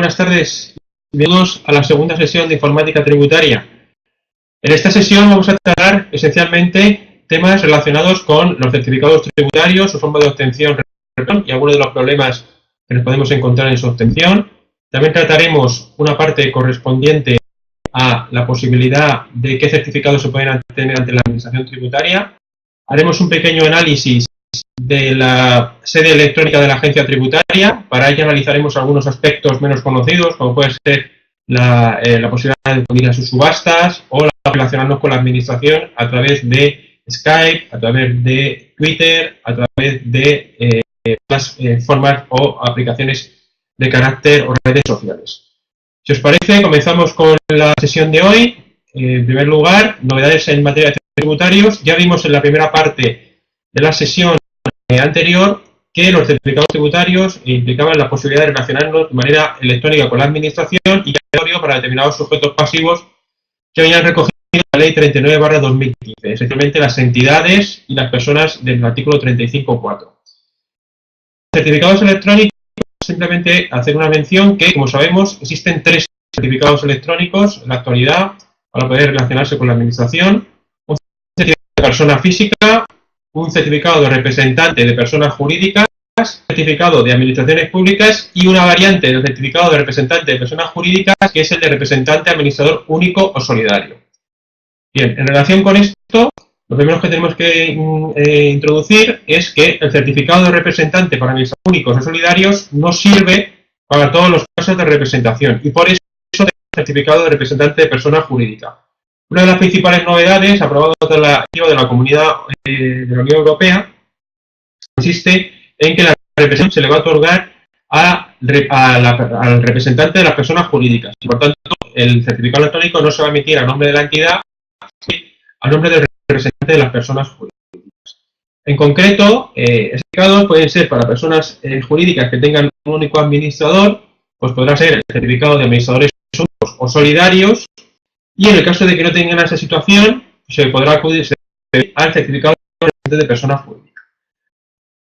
buenas tardes. Bienvenidos a la segunda sesión de informática tributaria. En esta sesión vamos a tratar esencialmente temas relacionados con los certificados tributarios, su forma de obtención y algunos de los problemas que nos podemos encontrar en su obtención. También trataremos una parte correspondiente a la posibilidad de qué certificados se pueden tener ante la administración tributaria. Haremos un pequeño análisis de la sede electrónica de la agencia tributaria. Para ello analizaremos algunos aspectos menos conocidos, como puede ser la posibilidad de acudir a sus subastas o relacionarnos con la administración a través de Skype, a través de Twitter, a través de las formas o aplicaciones de carácter o redes sociales. Si os parece, comenzamos con la sesión de hoy. En primer lugar, novedades en materia de tributarios. Ya vimos en la primera parte de la sesión anterior que los certificados tributarios implicaban la posibilidad de relacionarnos de manera electrónica con la administración y para determinados sujetos pasivos que habían recogido la Ley 39/2015, esencialmente las entidades y las personas del artículo 35.4. Certificados electrónicos, simplemente hacer una mención que, como sabemos, existen 3 certificados electrónicos en la actualidad para poder relacionarse con la administración: un certificado de persona física, un certificado de representante de personas jurídicas, un certificado de administraciones públicas y una variante del certificado de representante de personas jurídicas, que es el de representante administrador único o solidario. Bien, en relación con esto, lo primero que tenemos que introducir es que el certificado de representante para administradores únicos o solidarios no sirve para todos los casos de representación y por eso el certificado de representante de persona jurídica. Una de las principales novedades aprobadas de la Comunidad de la Unión Europea consiste en que la representación se le va a otorgar al representante de las personas jurídicas. Y por tanto, el certificado electrónico no se va a emitir a nombre de la entidad, sino a nombre del representante de las personas jurídicas. En concreto, certificados pueden ser para personas jurídicas que tengan un único administrador, pues podrá ser el certificado de administradores únicos o solidarios. Y en el caso de que no tengan esa situación, se podrá acudir al certificado de personas jurídicas.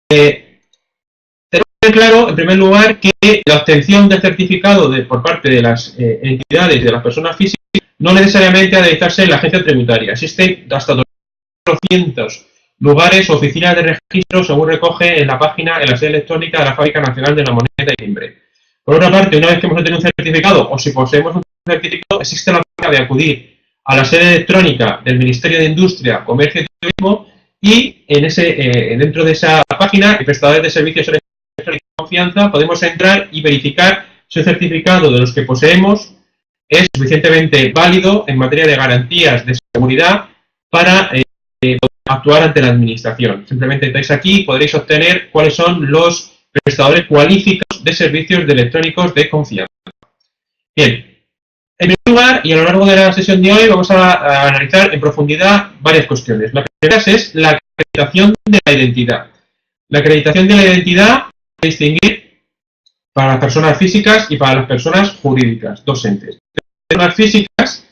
Tenemos que tener claro, en primer lugar, que la obtención del certificado por parte de las entidades y de las personas físicas no necesariamente ha de realizarse en la agencia tributaria. Existen hasta 200 lugares o oficinas de registro, según recoge en la página, en la sede electrónica de la Fábrica Nacional de la Moneda y Timbre. Por otra parte, una vez que hemos obtenido un certificado, o si poseemos un certificado, existe la posibilidad de acudir a la sede electrónica del Ministerio de Industria, Comercio y Turismo y dentro de esa página, el prestador de servicios electrónicos de confianza, podemos entrar y verificar si el certificado de los que poseemos es suficientemente válido en materia de garantías de seguridad para actuar ante la administración. Simplemente entráis aquí y podréis obtener cuáles son los prestadores cualificados de servicios electrónicos de confianza. Bien. En primer lugar, y a lo largo de la sesión de hoy, vamos a analizar en profundidad varias cuestiones. La primera es la acreditación de la identidad. La acreditación de la identidad se distinguir para las personas físicas y para las personas jurídicas, dos entes. Para las personas físicas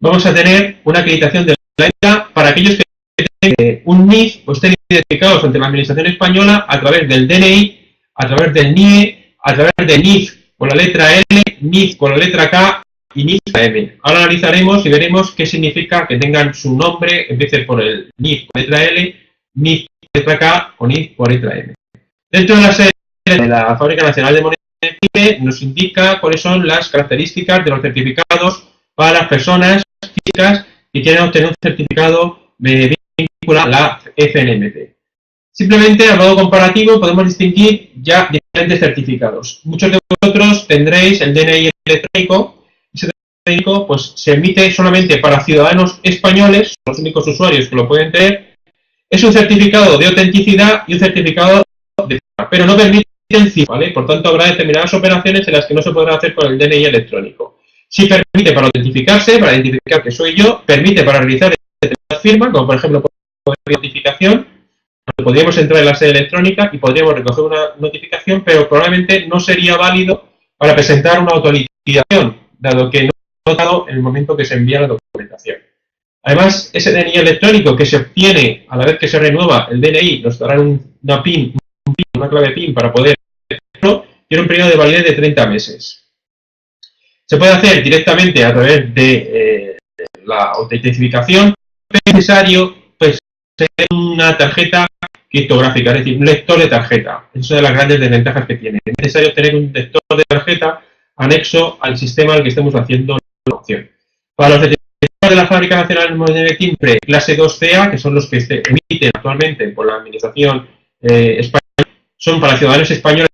vamos a tener una acreditación de la identidad para aquellos que tengan un NIF o estén identificados ante la Administración española a través del DNI, a través del NIE, a través del NIF con la letra L, NIF con la letra K y NIF con la M. Ahora analizaremos y veremos qué significa que tengan su nombre, empiece por el NIF con letra L, NIF con letra K o NIF con letra M. Dentro de la sede de la Fábrica Nacional de Moneda y Timbre nos indica cuáles son las características de los certificados para las personas físicas que quieren obtener un certificado vinculado a la FNMC. Simplemente, a modo comparativo, podemos distinguir ya diferentes certificados. Muchos de vosotros tendréis el DNI electrónico. Ese electrónico pues, se emite solamente para ciudadanos españoles, los únicos usuarios que lo pueden tener. Es un certificado de autenticidad y un certificado de firma, pero no permite el CIF, ¿vale? Por tanto, habrá determinadas operaciones en las que no se podrá hacer con el DNI electrónico. Sí permite para autentificarse, para identificar que soy yo, permite para realizar determinadas firmas, como por ejemplo por notificación. Podríamos entrar en la sede electrónica y podríamos recoger una notificación, pero probablemente no sería válido para presentar una autoliquidación, dado que no ha notado en el momento que se envía la documentación. Además, ese DNI electrónico que se obtiene a la vez que se renueva el DNI, nos dará una PIN, una clave PIN para poder hacerlo, tiene un periodo de validez de 30 meses. Se puede hacer directamente a través de la autentificación, pero es necesario pues, tener una tarjeta criptográfica, es decir, un lector de tarjeta. Esa es una de las grandes desventajas que tiene. Es necesario tener un lector de tarjeta anexo al sistema al que estemos haciendo la opción. Para los certificados de la Fábrica Nacional de Timbre clase 2CA, que son los que se emiten actualmente por la Administración española, son para ciudadanos españoles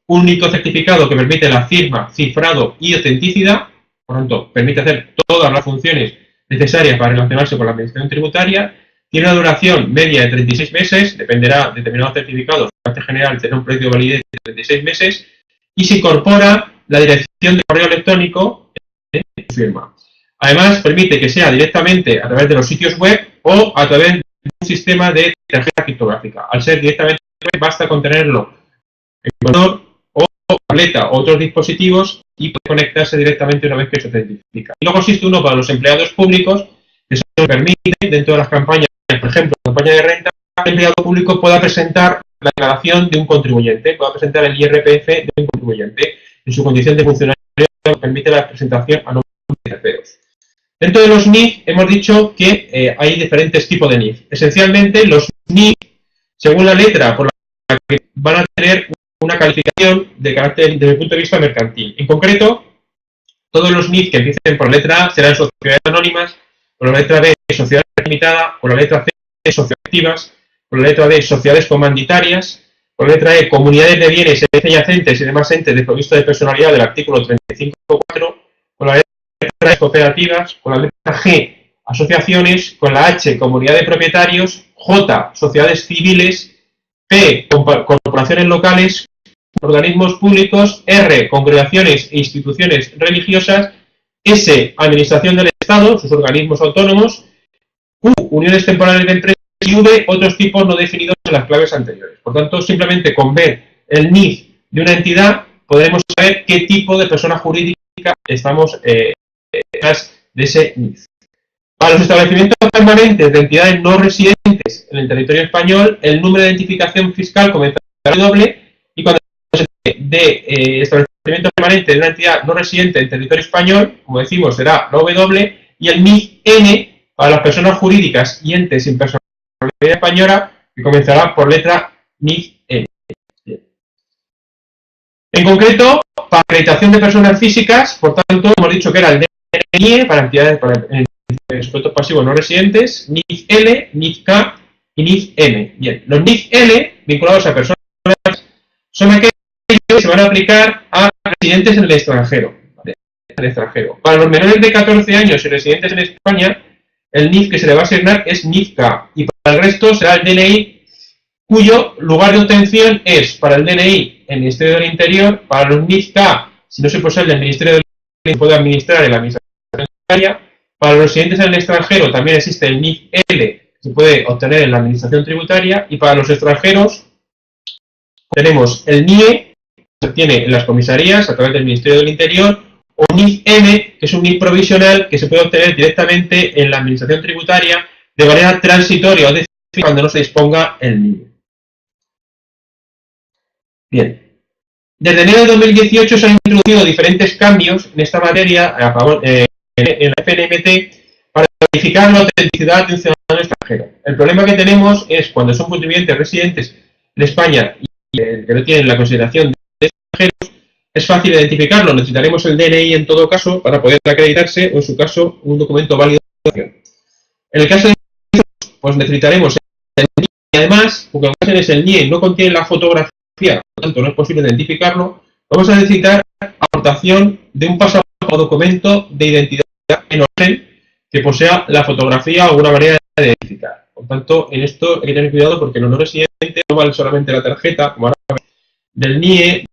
un único certificado que permite la firma, cifrado y autenticidad, por lo tanto, permite hacer todas las funciones necesarias para relacionarse con la Administración tributaria. Tiene una duración media de 36 meses, dependerá de determinados certificados, en carácter general tendrá un precio de validez de 36 meses, y se incorpora la dirección de correo electrónico en su firma. Además, permite que sea directamente a través de los sitios web o a través de un sistema de tarjeta criptográfica. Al ser directamente web, basta con tenerlo en el ordenador o tableta o otros dispositivos y puede conectarse directamente una vez que se autentifica. Y luego existe uno para los empleados públicos que se permite, dentro de las campañas, por ejemplo, la campaña de renta, el empleado público pueda presentar la declaración de un contribuyente, pueda presentar el IRPF de un contribuyente. En su condición de funcionario permite la presentación a nombre de terceros. Dentro de los NIF hemos dicho que hay diferentes tipos de NIF. Esencialmente, los NIF, según la letra por la que van a tener una calificación de carácter desde el punto de vista mercantil. En concreto, todos los NIF que empiecen por la letra A serán sociedades anónimas, por la letra B, sociedades limitadas, por la letra C, sociedades activas, por la letra D, sociedades comanditarias, por la letra E, comunidades de bienes adyacentes y demás entes desprovistos de personalidad del artículo 35.4, con la letra E, cooperativas, con la letra G, asociaciones, con la H, comunidad de propietarios, J, sociedades civiles, P, corporaciones locales, organismos públicos, R, congregaciones e instituciones religiosas, S, administración del Estado, sus organismos autónomos, U, uniones temporales de empresas y V, otros tipos no definidos en las claves anteriores. Por tanto, simplemente con ver el NIF de una entidad podremos saber qué tipo de persona jurídica estamos detrás de ese NIF. Para los establecimientos permanentes de entidades no residentes en el territorio español, el número de identificación fiscal comenzará en doble y cuando se de establecimiento permanente de una entidad no residente en territorio español, como decimos, será la W y el NIF-N para las personas jurídicas y entes sin personalidad española, que comenzará por letra NIF-N. En concreto, para acreditación de personas físicas, por tanto, hemos dicho que era el DNI para entidades sujetos pasivos no residentes, NIF-L, NIF-K y NIF-M. Bien, los NIF-L vinculados a personas son aquellos que se van a aplicar a residentes en el extranjero. ¿Vale? En el extranjero. Para los menores de 14 años y residentes en España, el NIF que se le va a asignar es NIF-K y para el resto será el DNI cuyo lugar de obtención es para el DNI el Ministerio del Interior, para los NIF-K, si no se posee del Ministerio del Interior, se puede administrar en la Administración Tributaria. Para los residentes en el extranjero también existe el NIF-L, que se puede obtener en la Administración Tributaria, y para los extranjeros tenemos el NIE, que se obtiene en las comisarías a través del Ministerio del Interior, o NIF-M, que es un NIF provisional que se puede obtener directamente en la Administración Tributaria de manera transitoria, o decir, cuando no se disponga el NIE. Bien. Desde enero de 2018 se han introducido diferentes cambios en esta materia en la FNMT para verificar la autenticidad de un ciudadano extranjero. El problema que tenemos es cuando son contribuyentes residentes en España y que no tienen la consideración de extranjeros, es fácil identificarlo. Necesitaremos el DNI en todo caso para poder acreditarse o en su caso un documento válido de acción. En el caso de pues necesitaremos el NIE y además, porque en ocasiones el NIE no contiene la fotografía, por lo tanto no es posible identificarlo, vamos a necesitar aportación de un pasaporte o documento de identidad en orden que posea la fotografía o alguna manera de identificar. Por tanto, en esto hay que tener cuidado porque los no residentes no vale solamente la tarjeta, como ahora del NIE,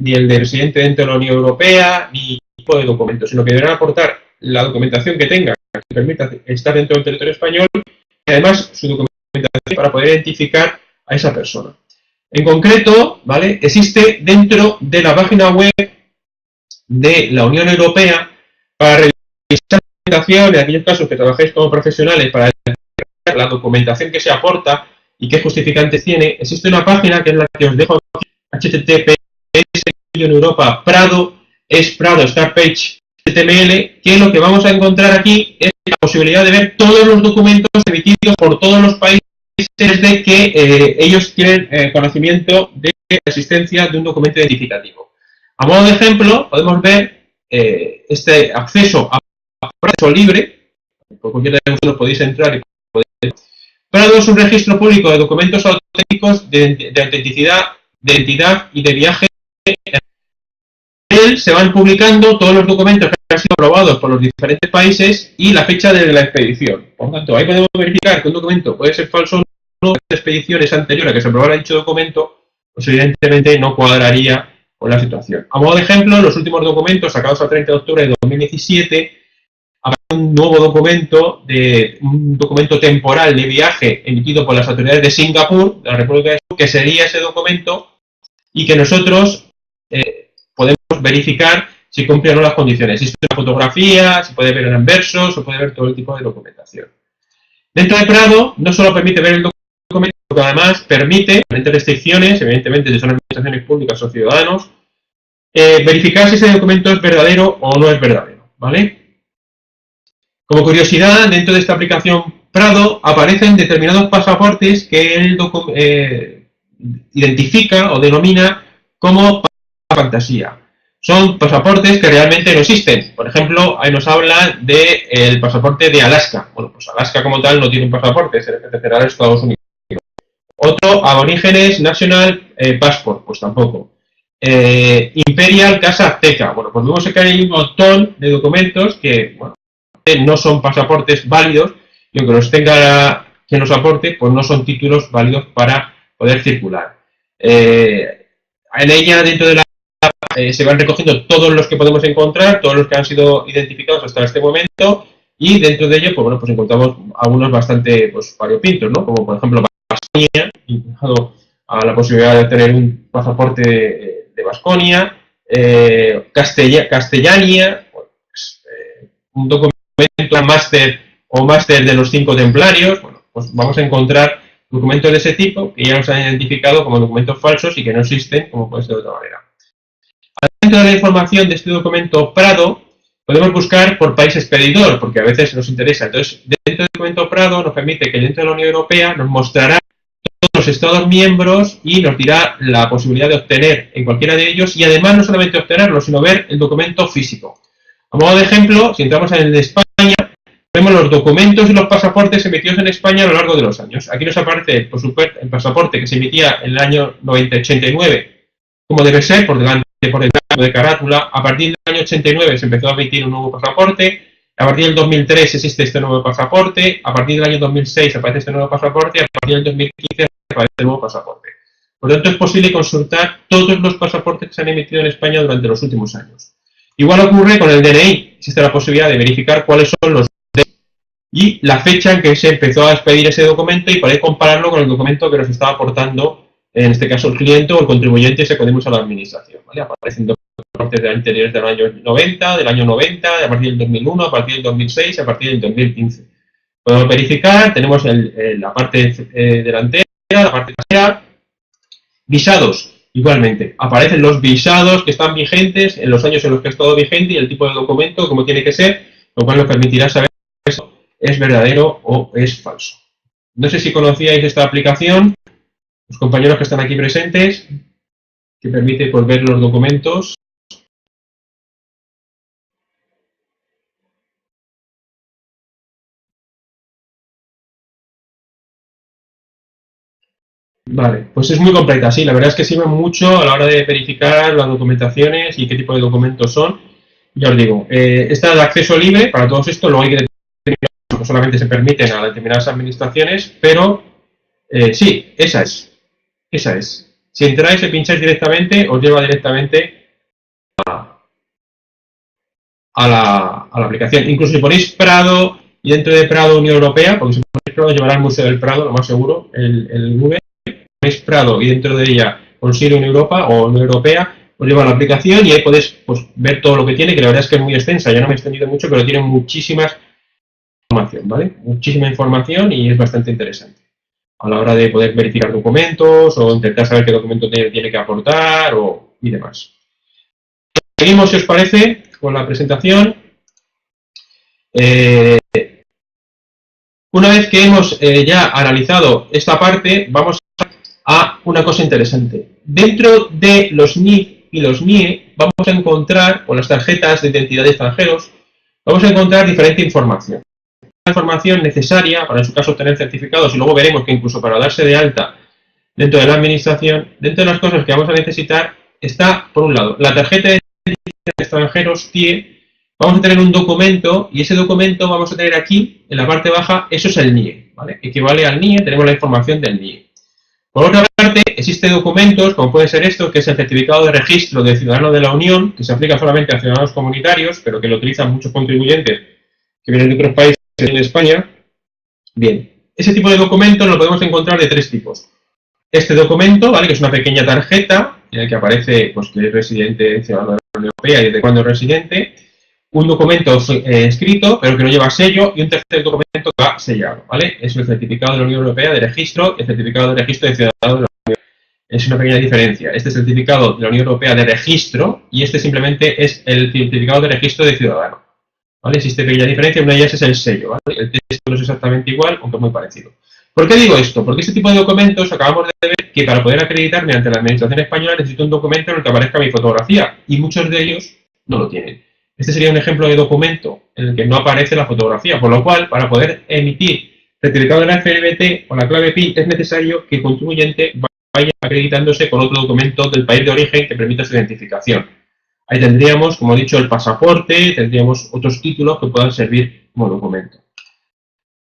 ni el de residente dentro de la Unión Europea, ni tipo de documentos, sino que deberán aportar la documentación que tenga que permita estar dentro del territorio español y además su documentación para poder identificar a esa persona. En concreto, ¿vale? Existe dentro de la página web de la Unión Europea para revisar la documentación, en aquellos casos que trabajéis como profesionales para verificar la documentación que se aporta y qué justificantes tiene. Existe una página que es la que os dejo aquí, https://Europa Prado es Prado Start Page HTML, que lo que vamos a encontrar aquí es la posibilidad de ver todos los documentos emitidos por todos los países desde que ellos tienen conocimiento de la existencia de un documento identificativo. A modo de ejemplo, podemos ver este acceso a acceso libre, por cualquiera de vosotros podéis entrar y podéis. Prado es un registro público de documentos auténticos de autenticidad, de identidad y de viaje. En él se van publicando todos los documentos que han sido aprobados por los diferentes países y la fecha de la expedición. Por lo tanto, ahí podemos verificar que un documento puede ser falso o no. La expedición es anterior a que se aprobara dicho documento, pues evidentemente no cuadraría con la situación. A modo de ejemplo, los últimos documentos sacados a 30 de octubre de 2017 un nuevo documento, un documento temporal de viaje emitido por las autoridades de Singapur, de la República de Singapur, que sería ese documento y que nosotros podemos verificar si cumple o no las condiciones. Existe una fotografía, se puede ver en anversos, se puede ver todo el tipo de documentación. Dentro de Prado no solo permite ver el documento, sino que además permite, con diferentes restricciones, evidentemente si son administraciones públicas o ciudadanos, verificar si ese documento es verdadero o no es verdadero, ¿vale? Como curiosidad, dentro de esta aplicación Prado aparecen determinados pasaportes que él identifica o denomina como fantasía. Son pasaportes que realmente no existen. Por ejemplo, ahí nos habla del pasaporte de Alaska. Bueno, pues Alaska como tal no tiene un pasaporte, se pertenecerá a Estados Unidos. Otro, Aborígenes National Passport, pues tampoco. Imperial Casa Azteca. Bueno, pues vemos que hay un montón de documentos que, bueno, no son pasaportes válidos y aunque los tenga quien los aporte, pues no son títulos válidos para poder circular. En ella, dentro de la se van recogiendo todos los que podemos encontrar, todos los que han sido identificados hasta este momento y dentro de ellos, pues bueno, pues encontramos algunos bastante pues, variopintos, ¿no? Como por ejemplo Baskonia, indicado a la posibilidad de tener un pasaporte de Baskonia, Castellania, pues, un documento máster o máster de los 5 templarios, bueno, pues vamos a encontrar documentos de ese tipo que ya nos han identificado como documentos falsos y que no existen, como puede ser de otra manera. Dentro de la información de este documento Prado, podemos buscar por país expedidor, porque a veces nos interesa. Entonces, dentro del documento Prado nos permite que dentro de la Unión Europea nos mostrará todos los Estados miembros y nos dirá la posibilidad de obtener en cualquiera de ellos y además no solamente obtenerlo, sino ver el documento físico. A modo de ejemplo, si entramos en el de España, vemos los documentos y los pasaportes emitidos en España a lo largo de los años. Aquí nos aparece, por supuesto, el pasaporte que se emitía en el año 89, como debe ser, por delante de carátula. A partir del año 89 se empezó a emitir un nuevo pasaporte. A partir del 2003 existe este nuevo pasaporte. A partir del año 2006 aparece este nuevo pasaporte. A partir del 2015 aparece el nuevo pasaporte. Por lo tanto, es posible consultar todos los pasaportes que se han emitido en España durante los últimos años. Igual ocurre con el DNI. Existe la posibilidad de verificar cuáles son los DNI y la fecha en que se empezó a expedir ese documento y poder compararlo con el documento que nos estaba aportando, en este caso el cliente o el contribuyente, si acudimos a la administración, ¿vale? Aparecen documentos anteriores del año 90, del año 90, a partir del 2001, a partir del 2006, a partir del 2015. Podemos verificar, tenemos la parte delantera, la parte trasera. Visados, igualmente. Aparecen los visados que están vigentes en los años en los que ha estado vigente y el tipo de documento, como tiene que ser, lo cual nos permitirá saber si eso es verdadero o es falso. No sé si conocíais esta aplicación, los compañeros que están aquí presentes, que permite pues, ver los documentos. Vale, pues es muy completa, sí, la verdad es que sirve mucho a la hora de verificar las documentaciones y qué tipo de documentos son. Ya os digo, está de acceso libre para todos estos, luego hay que determinar, no solamente se permiten a determinadas administraciones, pero sí, esa es. Si entráis y pincháis directamente, os lleva directamente a la aplicación. Incluso si ponéis Prado y dentro de Prado Unión Europea, porque si ponéis Prado llevará al Museo del Prado, lo más seguro, el Google. Ponéis Prado y dentro de ella consigue Unión Europa o Unión Europea, os lleva a la aplicación y ahí podéis pues, ver todo lo que tiene, que la verdad es que es muy extensa, ya no me he extendido mucho, pero tiene muchísimas información, ¿vale? Muchísima información y es bastante interesante a la hora de poder verificar documentos o intentar saber qué documento tiene que aportar y demás. Seguimos, si os parece, con la presentación. Una vez que hemos ya analizado esta parte, vamos a una cosa interesante. Dentro de los NIF y los NIE vamos a encontrar, con las tarjetas de identidad de extranjeros, vamos a encontrar diferente información. La información necesaria para en su caso obtener certificados, y luego veremos que incluso para darse de alta dentro de la administración, dentro de las cosas que vamos a necesitar está, por un lado, la tarjeta de identidad de extranjeros TIE. Vamos a tener un documento y ese documento vamos a tener aquí, en la parte baja, eso es el NIE, ¿vale? Equivale al NIE, tenemos la información del NIE. Por otra parte, existen documentos, como puede ser esto, que es el certificado de registro de ciudadano de la Unión, que se aplica solamente a ciudadanos comunitarios, pero que lo utilizan muchos contribuyentes que vienen de otros países en España. Bien, ese tipo de documentos lo podemos encontrar de tres tipos. Este documento, ¿vale?, que es una pequeña tarjeta en el que aparece pues, que es residente, ciudadano de la Unión Europea y desde cuándo es residente. Un documento escrito, pero que no lleva sello, y un tercer documento que va sellado, ¿vale? Es el certificado de la Unión Europea de registro y el certificado de registro de ciudadano de la Unión. Es una pequeña diferencia. Este es el certificado de la Unión Europea de registro y este simplemente es el certificado de registro de ciudadano, ¿vale? Existe pequeña diferencia, una de ellas es el sello, ¿vale? El texto no es exactamente igual, aunque es muy parecido. ¿Por qué digo esto? Porque este tipo de documentos acabamos de ver que para poder acreditarme ante la Administración española necesito un documento en el que aparezca mi fotografía y muchos de ellos no lo tienen. Este sería un ejemplo de documento en el que no aparece la fotografía, por lo cual, para poder emitir certificado de la FNBT o la clave PIN, es necesario que el contribuyente vaya acreditándose con otro documento del país de origen que permita su identificación. Ahí tendríamos, como he dicho, el pasaporte, tendríamos otros títulos que puedan servir como documento.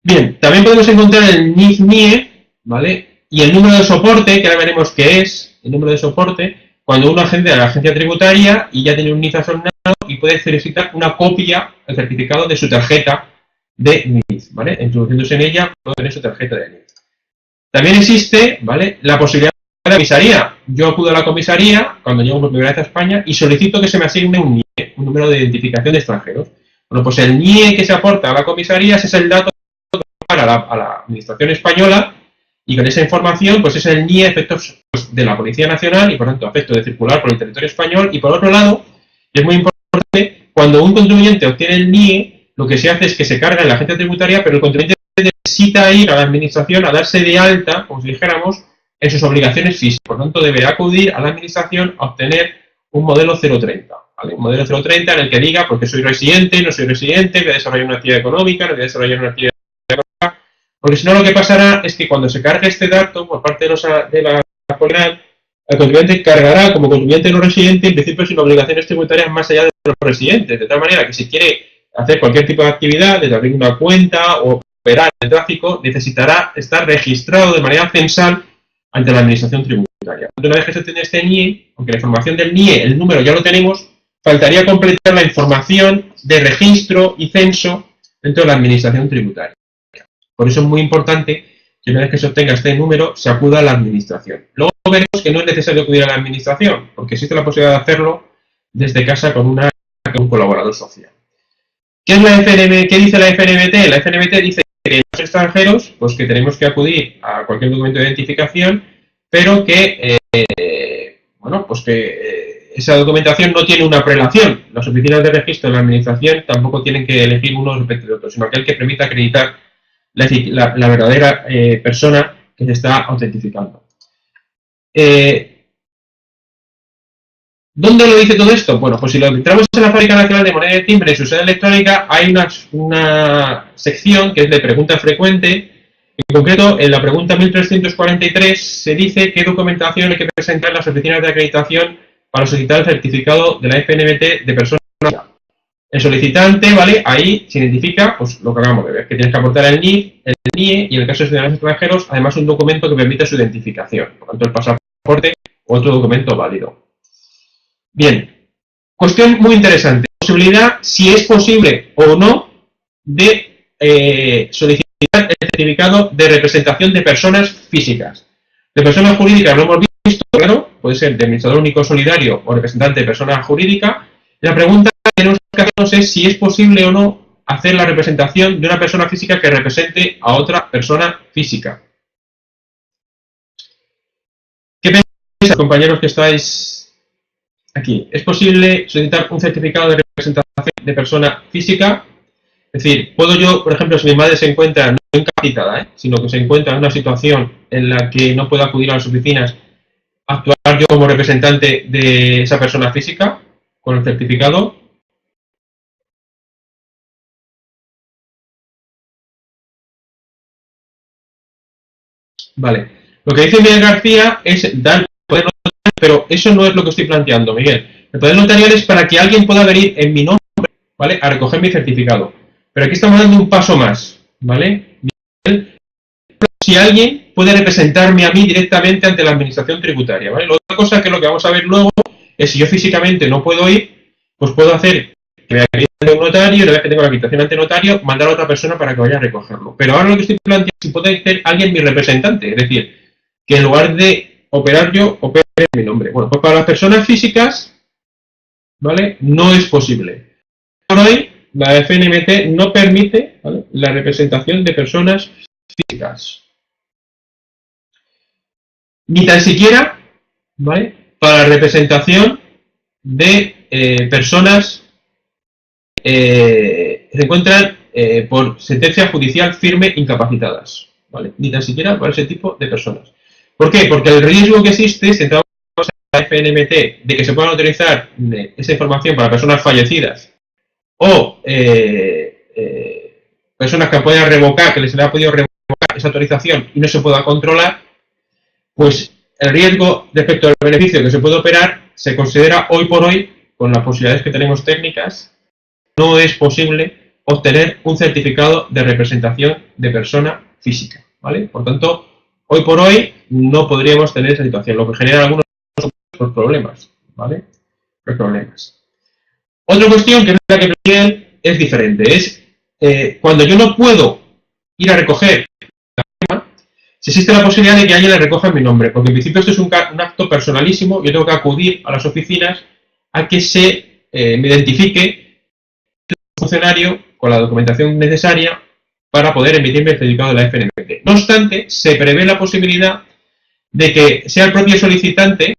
Bien, también podemos encontrar el NIF-NIE, ¿vale? Y el número de soporte, que ahora veremos qué es el número de soporte, cuando uno accede a la agencia tributaria y ya tiene un NIF asignado y puede solicitar una copia, el certificado de su tarjeta de NIF, ¿vale? Introduciéndose en ella, puede tener su tarjeta de NIF. También existe, ¿vale?, la posibilidad de la comisaría. Yo acudo a la comisaría cuando llego por primera vez a España y solicito que se me asigne un NIE, un número de identificación de extranjeros. Bueno, pues el NIE que se aporta a la comisaría es el dato a la Administración española, y con esa información, pues es el NIE efectos pues, de la Policía Nacional y por tanto efecto de circular por el territorio español. Y por otro lado, es muy importante, cuando un contribuyente obtiene el NIE, lo que se hace es que se carga en la agencia tributaria, pero el contribuyente necesita ir a la Administración a darse de alta, como si dijéramos, en sus obligaciones físicas. Por tanto, deberá acudir a la Administración a obtener un modelo 030, ¿vale? Un modelo 030 en el que diga, porque soy residente, no soy residente, voy a desarrollar una actividad económica, no voy a desarrollar una actividad económica, porque si no lo que pasará es que cuando se cargue este dato por parte de la Comunidad, el contribuyente cargará como contribuyente no residente en principio sin obligaciones tributarias más allá de los residentes, de tal manera que si quiere hacer cualquier tipo de actividad, desde abrir una cuenta o operar el tráfico, necesitará estar registrado de manera censal ante la Administración tributaria. Una vez que se tiene este NIE, aunque la información del NIE, el número ya lo tenemos, faltaría completar la información de registro y censo dentro de la Administración tributaria. Por eso es muy importante que una vez que se obtenga este número, se acuda a la Administración. Luego veremos que no es necesario acudir a la Administración, porque existe la posibilidad de hacerlo desde casa con un colaborador social. ¿Qué es la FNB? ¿Qué dice la FNBT? La FNBT dice que los extranjeros, pues que tenemos que acudir a cualquier documento de identificación, pero que, bueno, pues que esa documentación no tiene una prelación. Las oficinas de registro de la Administración tampoco tienen que elegir uno respecto de otro, sino aquel que permita acreditar la verdadera persona que se está autentificando. ¿Dónde lo dice todo esto? Bueno, pues si lo entramos en la Fábrica Nacional de Moneda de Timbre en su sede electrónica, hay una sección que es de pregunta frecuente. En concreto, en la pregunta 1343 se dice qué documentación hay que presentar en las oficinas de acreditación para solicitar el certificado de la FNBT de persona. El solicitante, ¿vale? Ahí se identifica, pues lo que acabamos de ver, que tienes que aportar el NIE, y en el caso de ciudadanos extranjeros, además un documento que permita su identificación. Por tanto, el pasaporte o otro documento válido. Bien, cuestión muy interesante. Posibilidad, si es posible o no, de solicitar el certificado de representación de personas físicas. De personas jurídicas lo hemos visto, claro, puede ser de administrador único solidario o representante de persona jurídica. La pregunta que tenemos que hacernos es si es posible o no hacer la representación de una persona física que represente a otra persona física. ¿Qué pensáis, compañeros que estáis aquí, ¿es posible solicitar un certificado de representación de persona física? Es decir, ¿puedo yo, por ejemplo, si mi madre se encuentra no incapacitada, sino que se encuentra en una situación en la que no puedo acudir a las oficinas, actuar yo como representante de esa persona física con el certificado? Vale. Lo que dice Miguel García es dar poder notarial, pero eso no es lo que estoy planteando, Miguel. El poder notarial es para que alguien pueda venir en mi nombre, ¿vale?, a recoger mi certificado. Pero aquí estamos dando un paso más, ¿vale? Si alguien puede representarme a mí directamente ante la administración tributaria, ¿vale? La otra cosa, que es lo que vamos a ver luego, es si yo físicamente no puedo ir, pues puedo hacer que me acredite ante un notario, y una vez que tengo la acreditación ante notario, mandar a otra persona para que vaya a recogerlo. Pero ahora lo que estoy planteando es si puede ser alguien mi representante, es decir, que en lugar de operar yo, opere en mi nombre. Bueno, pues para las personas físicas, ¿vale?, no es posible. Por hoy, la FNMT no permite, ¿vale?, la representación de personas físicas. Ni tan siquiera, ¿vale?, para la representación de personas que se encuentran por sentencia judicial firme incapacitadas, ¿vale? Ni tan siquiera para ese tipo de personas. ¿Por qué? Porque el riesgo que existe, si entramos en la FNMT, de que se puedan utilizar esa información para personas fallecidas o personas que puedan revocar, que les haya podido revocar esa autorización y no se pueda controlar, pues el riesgo respecto al beneficio que se puede operar se considera hoy por hoy, con las posibilidades que tenemos técnicas, no es posible obtener un certificado de representación de persona física, ¿vale? Por tanto, hoy por hoy no podríamos tener esa situación, lo que genera algunos problemas, ¿vale? Los problemas. Otra cuestión que es la que Miguel es diferente, es cuando yo no puedo ir a recoger la firma, si existe la posibilidad de que alguien le recoja en mi nombre, porque en principio esto es un acto personalísimo, yo tengo que acudir a las oficinas a que se me identifique el funcionario con la documentación necesaria para poder emitirme el certificado de la FNMT. No obstante, se prevé la posibilidad de que sea el propio solicitante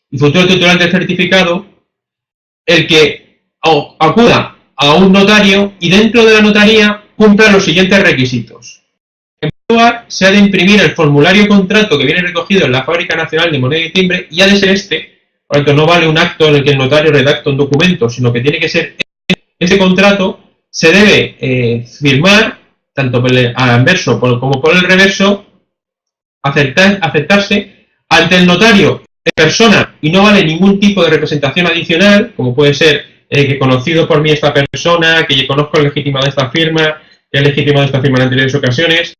y futuro titular del certificado el que acuda a un notario y dentro de la notaría cumpla los siguientes requisitos. En primer lugar, se ha de imprimir el formulario contrato que viene recogido en la Fábrica Nacional de Moneda y Timbre y ha de ser por lo tanto no vale un acto en el que el notario redacta un documento, sino que tiene que ser este contrato, se debe firmar tanto por el anverso como por el reverso, aceptarse ante el notario de persona y no vale ningún tipo de representación adicional, como puede ser que conocido por mí esta persona, que yo conozco el legitimado de esta firma, que he legitimado esta firma en anteriores ocasiones.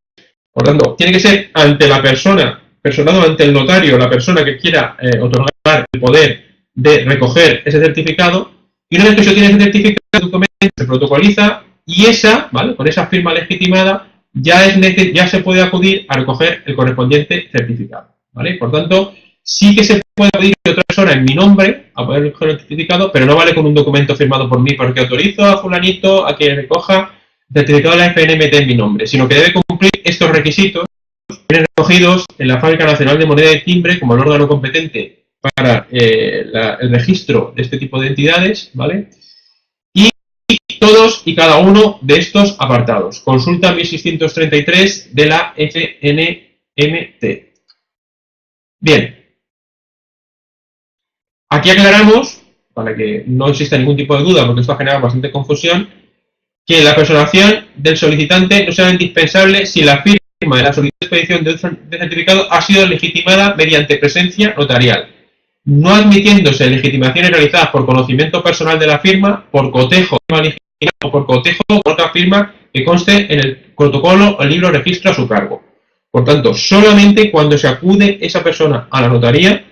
Por tanto, tiene que ser ante la persona, personado ante el notario, la persona que quiera otorgar el poder de recoger ese certificado, y una vez que se tiene ese certificado, el documento se protocoliza y esa, ¿vale?, con esa firma legitimada, ya se puede acudir a recoger el correspondiente certificado, ¿vale? Por tanto, sí que se puede acudir a otra persona en mi nombre a poder recoger el certificado, pero no vale con un documento firmado por mí porque autorizo a fulanito a que recoja el certificado de la FNMT en mi nombre, sino que debe cumplir estos requisitos que vienen recogidos en la Fábrica Nacional de Moneda y Timbre como el órgano competente para el registro de este tipo de entidades, ¿vale? Y todos y cada uno de estos apartados. Consulta 1633 de la FNMT. Bien. Aquí aclaramos, para que no exista ningún tipo de duda, porque esto ha generado bastante confusión, que la personación del solicitante no será indispensable si la firma de la solicitud de expedición de certificado ha sido legitimada mediante presencia notarial, no admitiéndose legitimaciones realizadas por conocimiento personal de la firma, por cotejo o por cotejo con otra firma que conste en el protocolo o el libro de registro a su cargo. Por tanto, solamente cuando se acude esa persona a la notaría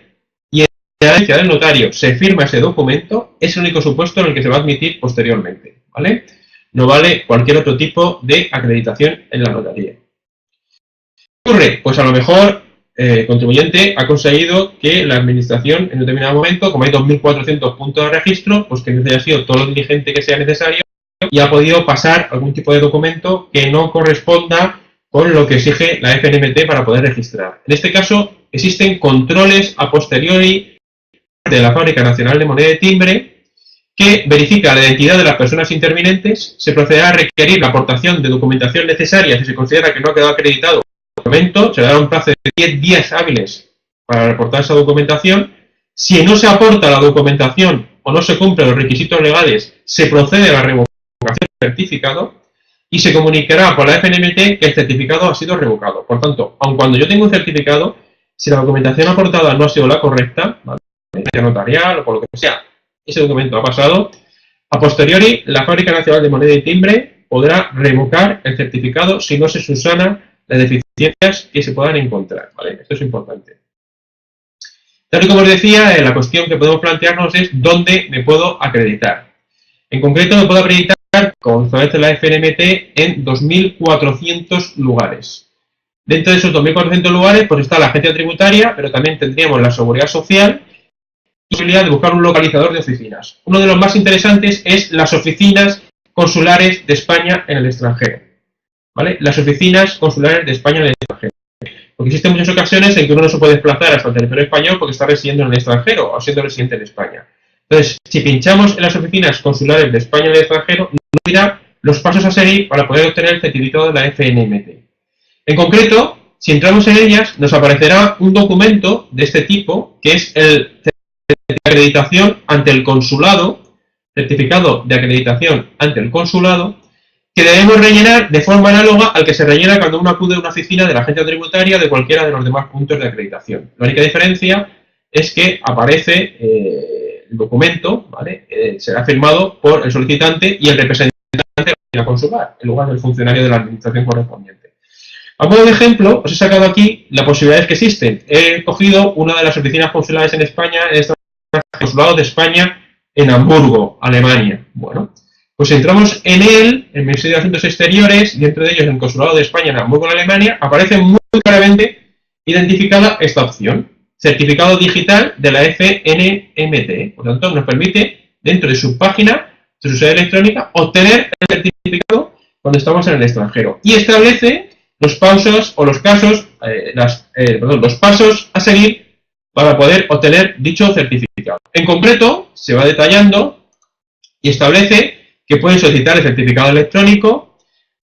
y en la presencia del notario se firma ese documento, es el único supuesto en el que se va a admitir posteriormente, ¿vale? No vale cualquier otro tipo de acreditación en la notaría. ¿Qué ocurre? Pues a lo mejor el contribuyente ha conseguido que la administración en determinado momento, como hay 2.400 puntos de registro, pues que haya sido todo lo diligente que sea necesario y ha podido pasar algún tipo de documento que no corresponda con lo que exige la FNMT para poder registrar. En este caso, existen controles a posteriori parte de la Fábrica Nacional de Moneda y Timbre, que verifica la identidad de las personas intervinientes. Se procederá a requerir la aportación de documentación necesaria si se considera que no ha quedado acreditado el documento. Se dará un plazo de 10 días hábiles para reportar esa documentación. Si no se aporta la documentación o no se cumplen los requisitos legales, se procede a la revocación del certificado y se comunicará por la FNMT que el certificado ha sido revocado. Por tanto, aun cuando yo tengo un certificado, si la documentación aportada no ha sido la correcta, ¿vale?, notarial o por lo que sea, ese documento ha pasado, a posteriori la Fábrica Nacional de Moneda y Timbre podrá revocar el certificado si no se subsanan las deficiencias que se puedan encontrar, ¿vale? Esto es importante. Tal y como os decía, la cuestión que podemos plantearnos es dónde me puedo acreditar. En concreto, me puedo acreditar, como establece la FNMT, en 2.400 lugares. Dentro de esos 2.400 lugares, pues está la agencia tributaria, pero también tendríamos la seguridad social y la posibilidad de buscar un localizador de oficinas. Uno de los más interesantes es las oficinas consulares de España en el extranjero, ¿vale? Las oficinas consulares de España en el extranjero. Porque existen muchas ocasiones en que uno no se puede desplazar hasta el territorio español porque está residiendo en el extranjero o siendo residente en España. Entonces, si pinchamos en las oficinas consulares de España en el extranjero, nos dirá los pasos a seguir para poder obtener el certificado de la FNMT. En concreto, si entramos en ellas, nos aparecerá un documento de este tipo, que es el certificado de acreditación ante el consulado, certificado de acreditación ante el consulado, que debemos rellenar de forma análoga al que se rellena cuando uno acude a una oficina de la agencia tributaria de cualquiera de los demás puntos de acreditación. La única diferencia es que aparece el documento, ¿vale? Será firmado por el solicitante y el representante de la oficina consular, en lugar del funcionario de la administración correspondiente. A modo de ejemplo, os he sacado aquí las posibilidades que existen. He cogido una de las oficinas consulares en España, el Consulado de España en Hamburgo, Alemania. Bueno, pues entramos en él, el Ministerio de Asuntos Exteriores, dentro de ellos el Consulado de España en Hamburgo, en Alemania, aparece muy claramente identificada esta opción, certificado digital de la FNMT. Por lo tanto, nos permite, dentro de su página, de su sede electrónica, obtener el certificado cuando estamos en el extranjero. Y establece los pasos o los casos, los pasos a seguir para poder obtener dicho certificado. En concreto, se va detallando y establece que pueden solicitar el certificado electrónico.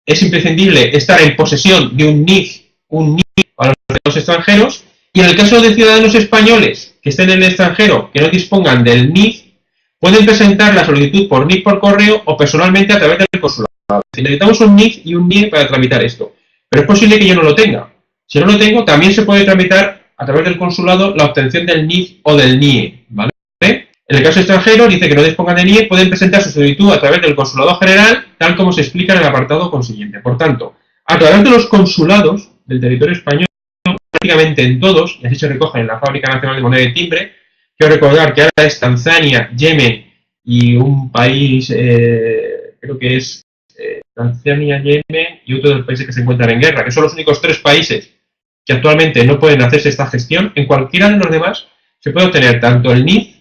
Es imprescindible estar en posesión de un NIF para los extranjeros, y en el caso de ciudadanos españoles que estén en el extranjero que no dispongan del NIF, pueden presentar la solicitud por NIF por correo o personalmente a través del consulado. Si necesitamos un NIF y un NIE para tramitar esto, pero es posible que yo no lo tenga. Si no lo tengo, también se puede tramitar a través del consulado la obtención del NIF o del NIE, ¿vale? En el caso extranjero, dice que no dispongan de NIE, pueden presentar su solicitud a través del Consulado General, tal como se explica en el apartado consiguiente. Por tanto, a través de los consulados del territorio español, prácticamente en todos, y así se recoge en la Fábrica Nacional de Moneda y Timbre, quiero recordar que ahora es Tanzania, Yemen y un país, creo que es Tanzania, Yemen y otro de los países que se encuentran en guerra, que son los únicos 3 países que actualmente no pueden hacerse esta gestión. En cualquiera de los demás se puede obtener tanto el NIF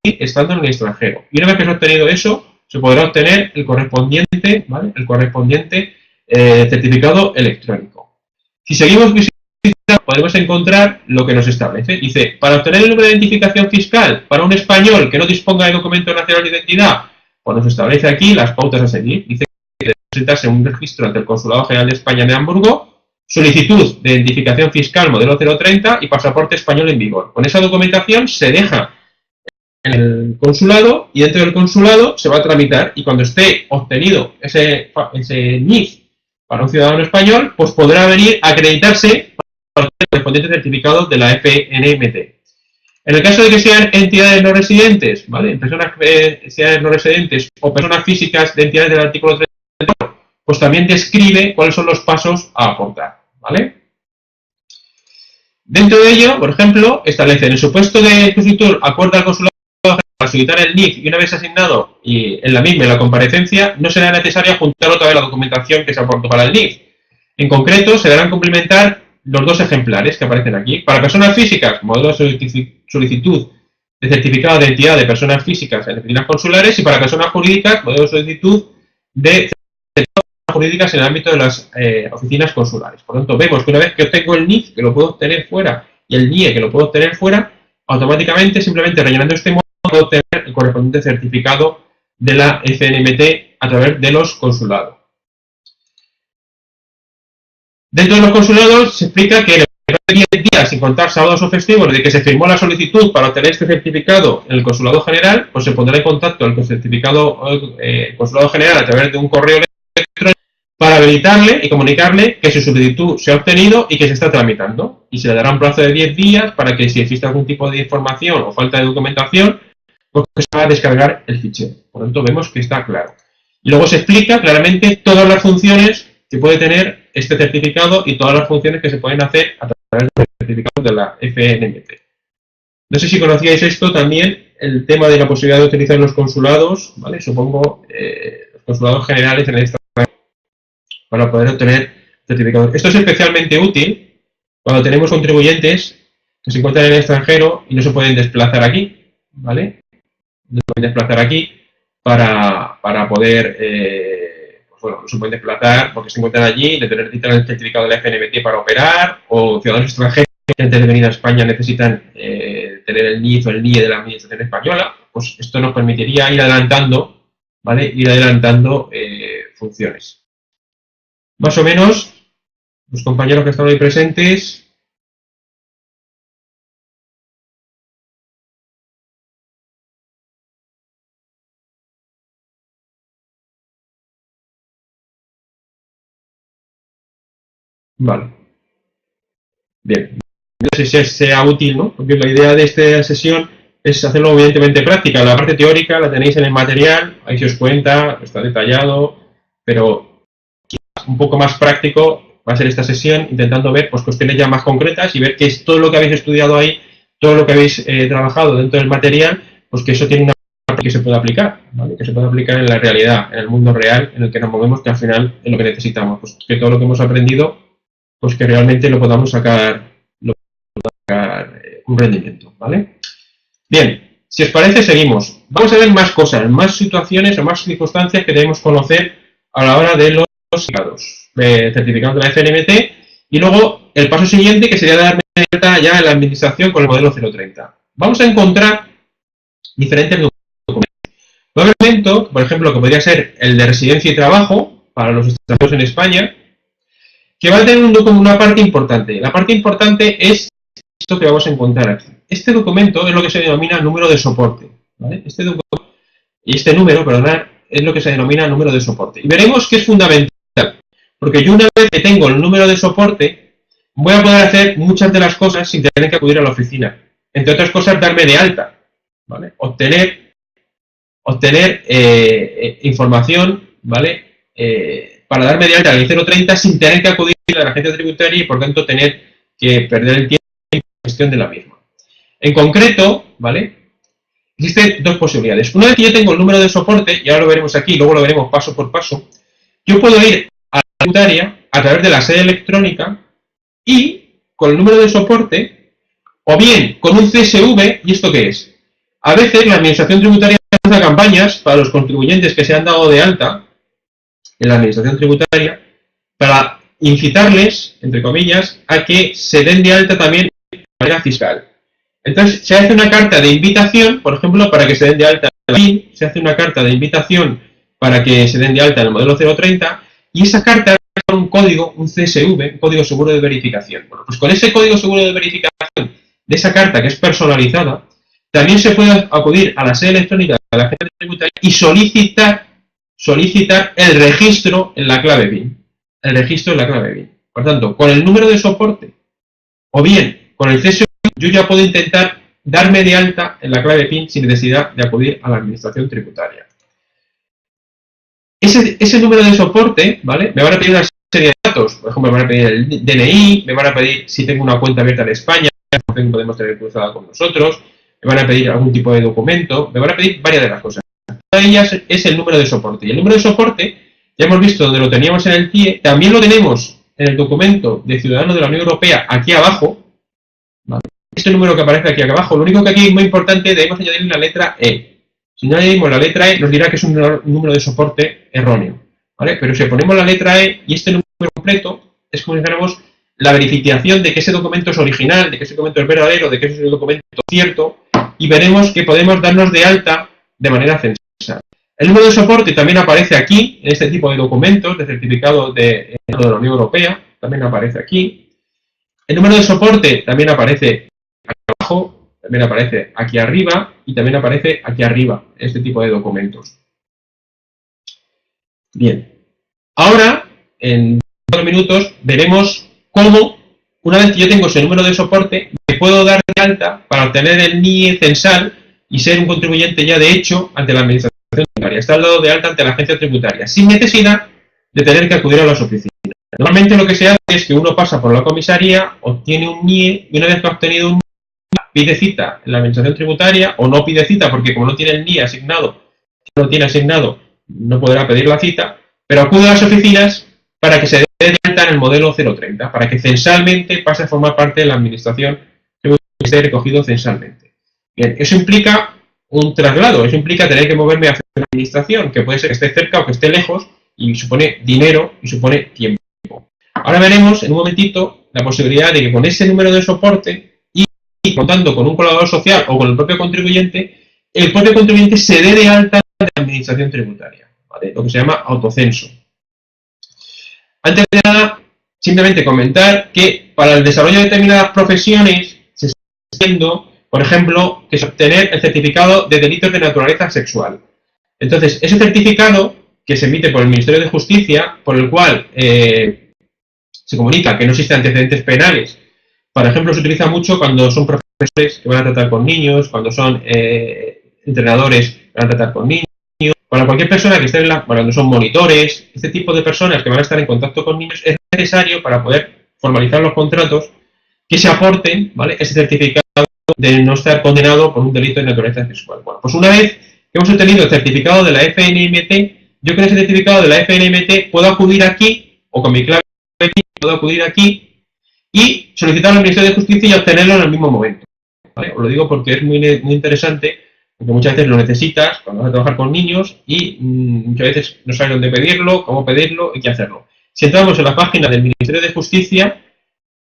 estando en el extranjero. Y una vez que se ha obtenido eso, se podrá obtener el correspondiente, ¿vale?, el correspondiente certificado electrónico. Si seguimos visitando, podemos encontrar lo que nos establece. Dice, para obtener el número de identificación fiscal para un español que no disponga de documento nacional de identidad, pues nos establece aquí las pautas a seguir. Dice que debe presentarse un registro ante el Consulado General de España de Hamburgo, solicitud de identificación fiscal modelo 030 y pasaporte español en vigor. Con esa documentación se deja en el consulado y dentro del consulado se va a tramitar, y cuando esté obtenido ese NIF para un ciudadano español, pues podrá venir a acreditarse para el correspondiente certificado de la FNMT. En el caso de que sean entidades no residentes, ¿vale?, personas entidades no residentes o personas físicas de entidades del artículo 34, pues también describe cuáles son los pasos a aportar, ¿vale? Dentro de ello, por ejemplo, establece en el supuesto de que el solicitor acuerda al consulado para solicitar el NIF y una vez asignado y en la misma la comparecencia, no será necesario juntar otra vez la documentación que se aportó para el NIF. En concreto, se deberán cumplimentar los 2 ejemplares que aparecen aquí. Para personas físicas, modelo de solicitud de certificado de identidad de personas físicas en oficinas consulares, y para personas jurídicas, modelo de solicitud de certificado de jurídicas en el ámbito de las oficinas consulares. Por lo tanto, vemos que una vez que obtengo el NIF, que lo puedo obtener fuera, y el NIE, que lo puedo obtener fuera, automáticamente, simplemente rellenando este módulo, puedo obtener el correspondiente certificado de la FNMT a través de los consulados. Dentro de los consulados se explica que en el 10 días, sin contar sábados o festivos, desde que se firmó la solicitud para obtener este certificado en el consulado general, pues se pondrá en contacto el consulado general a través de un correo electrónico para habilitarle y comunicarle que su solicitud se ha obtenido y que se está tramitando. Y se le dará un plazo de 10 días para que, si existe algún tipo de información o falta de documentación, pues se va a descargar el fichero. Por lo tanto, vemos que está claro. Y luego se explica claramente todas las funciones que puede tener este certificado y todas las funciones que se pueden hacer a través del certificado de la FNMT. No sé si conocíais esto también, el tema de la posibilidad de utilizar los consulados, ¿vale? Supongo los consulados generales en el extranjero para poder obtener certificados. Esto es especialmente útil cuando tenemos contribuyentes que se encuentran en el extranjero y no se pueden desplazar aquí, ¿vale? No se pueden desplazar aquí para poder, pues bueno, no se pueden desplazar porque se encuentran allí y necesitan el certificado de la FNMT para operar, o ciudadanos extranjeros que antes de venir a España necesitan tener el NIF o el NIE de la Administración Española. Pues esto nos permitiría ir adelantando, ¿vale? Ir adelantando funciones. Más o menos, los compañeros que están hoy presentes. Vale. Bien. No sé si sea útil, ¿no? Porque la idea de esta sesión es hacerlo evidentemente práctica. La parte teórica la tenéis en el material, ahí se os cuenta, está detallado, pero un poco más práctico va a ser esta sesión, intentando ver pues cuestiones ya más concretas y ver que es todo lo que habéis estudiado ahí, todo lo que habéis trabajado dentro del material, pues que eso tiene una parte que se puede aplicar, ¿vale? Que se puede aplicar en la realidad, en el mundo real en el que nos movemos, que al final es lo que necesitamos, pues que todo lo que hemos aprendido, pues que realmente lo podamos sacar un rendimiento, ¿vale? Bien, si os parece, seguimos. Vamos a ver más cosas, más situaciones o más circunstancias que debemos conocer a la hora de los certificados de la FNMT, y luego el paso siguiente, que sería darme cuenta ya en la administración con el modelo 030. Vamos a encontrar diferentes documentos. Va a haber un documento, por ejemplo, que podría ser el de residencia y trabajo para los extranjeros en España, que va a tener una parte importante. La parte importante es esto que vamos a encontrar aquí. Este documento es lo que se denomina número de soporte, ¿vale? Este número, perdonad, es lo que se denomina número de soporte. Y veremos que es fundamental, porque yo, una vez que tengo el número de soporte, voy a poder hacer muchas de las cosas sin tener que acudir a la oficina. Entre otras cosas, darme de alta, ¿vale? Obtener información, ¿vale? Para darme de alta en el 030 sin tener que acudir a la agencia tributaria y, por tanto, tener que perder el tiempo en la gestión de la misma. En concreto, ¿vale? Existen dos posibilidades. Una vez que yo tengo el número de soporte, y ahora lo veremos aquí, luego lo veremos paso por paso, yo puedo ir a la tributaria a través de la sede electrónica y con el número de soporte, o bien con un CSV. ¿Y esto qué es? A veces la administración tributaria lanza campañas para los contribuyentes que se han dado de alta en la administración tributaria para incitarles, entre comillas, a que se den de alta también de manera fiscal. Entonces, se hace una carta de invitación, por ejemplo, para que se den de alta en la PIN, se hace una carta de invitación para que se den de alta en el modelo 030, y esa carta tiene un código, un CSV, un código seguro de verificación. Bueno, pues con ese código seguro de verificación de esa carta, que es personalizada, también se puede acudir a la sede electrónica de la agencia tributaria y solicitar el registro en la clave BIN. El registro en la clave BIN. Por tanto, con el número de soporte o bien con el CSV, yo ya puedo intentar darme de alta en la clave PIN sin necesidad de acudir a la administración tributaria. Ese número de soporte, ¿vale? Me van a pedir una serie de datos. Por ejemplo, me van a pedir el DNI, me van a pedir si tengo una cuenta abierta en España, que podemos tener cruzada con nosotros, me van a pedir algún tipo de documento, me van a pedir varias de las cosas. Una de ellas es el número de soporte. Y el número de soporte, ya hemos visto donde lo teníamos en el CIE, también lo tenemos en el documento de Ciudadano de la Unión Europea aquí abajo, ¿vale? Este número que aparece aquí abajo, lo único que aquí es muy importante, debemos añadir la letra E. Si no añadimos la letra E, nos dirá que es un número de soporte erróneo, ¿vale? Pero si ponemos la letra E y este número completo, es como si dijéramos la verificación de que ese documento es original, de que ese documento es verdadero, de que ese es el documento cierto, y veremos que podemos darnos de alta de manera censal. El número de soporte también aparece aquí, en este tipo de documentos de certificado de la Unión Europea, también aparece aquí. El número de soporte también aparece aquí abajo, también aparece aquí arriba y también aparece aquí arriba, este tipo de documentos. Bien, ahora en 4 minutos veremos cómo, una vez que yo tengo ese número de soporte, me puedo dar de alta para obtener el NIE censal y ser un contribuyente ya de hecho ante la administración tributaria. Está dado de alta ante la agencia tributaria, sin necesidad de tener que acudir a las oficinas. Normalmente lo que se hace es que uno pasa por la comisaría, obtiene un NIE y una vez que ha obtenido un NIE, pide cita en la administración tributaria o no pide cita porque como no tiene el NIE asignado, si no lo tiene asignado, no podrá pedir la cita, pero acude a las oficinas para que se dé de alta en el modelo 030, para que censalmente pase a formar parte de la administración tributaria y esté recogido censalmente. Bien, eso implica un traslado, eso implica tener que moverme hacia la administración, que puede ser que esté cerca o que esté lejos, y supone dinero y supone tiempo. Ahora veremos en un momentito la posibilidad de que con ese número de soporte y contando con un colaborador social o con el propio contribuyente se dé de alta de la administración tributaria, ¿vale? Lo que se llama autocenso. Antes de nada, simplemente comentar que para el desarrollo de determinadas profesiones se está haciendo, por ejemplo, que es obtener el certificado de delitos de naturaleza sexual. Entonces, ese certificado que se emite por el Ministerio de Justicia, por el cual se comunica que no existen antecedentes penales. Por ejemplo, se utiliza mucho cuando son profesores que van a tratar con niños, cuando son entrenadores que van a tratar con niños, para cualquier persona que esté cuando son monitores, este tipo de personas que van a estar en contacto con niños, es necesario para poder formalizar los contratos que se aporten, ¿vale?, ese certificado de no estar condenado por un delito de naturaleza sexual. Bueno, pues una vez que hemos obtenido el certificado de la FNMT, yo con ese certificado de la FNMT puedo acudir aquí, o con mi clave puedo acudir aquí y solicitar al Ministerio de Justicia y obtenerlo en el mismo momento, ¿vale? Os lo digo porque es muy interesante, porque muchas veces lo necesitas cuando vas a trabajar con niños y muchas veces no sabes dónde pedirlo, cómo pedirlo y qué hacerlo. Si entramos en la página del Ministerio de Justicia,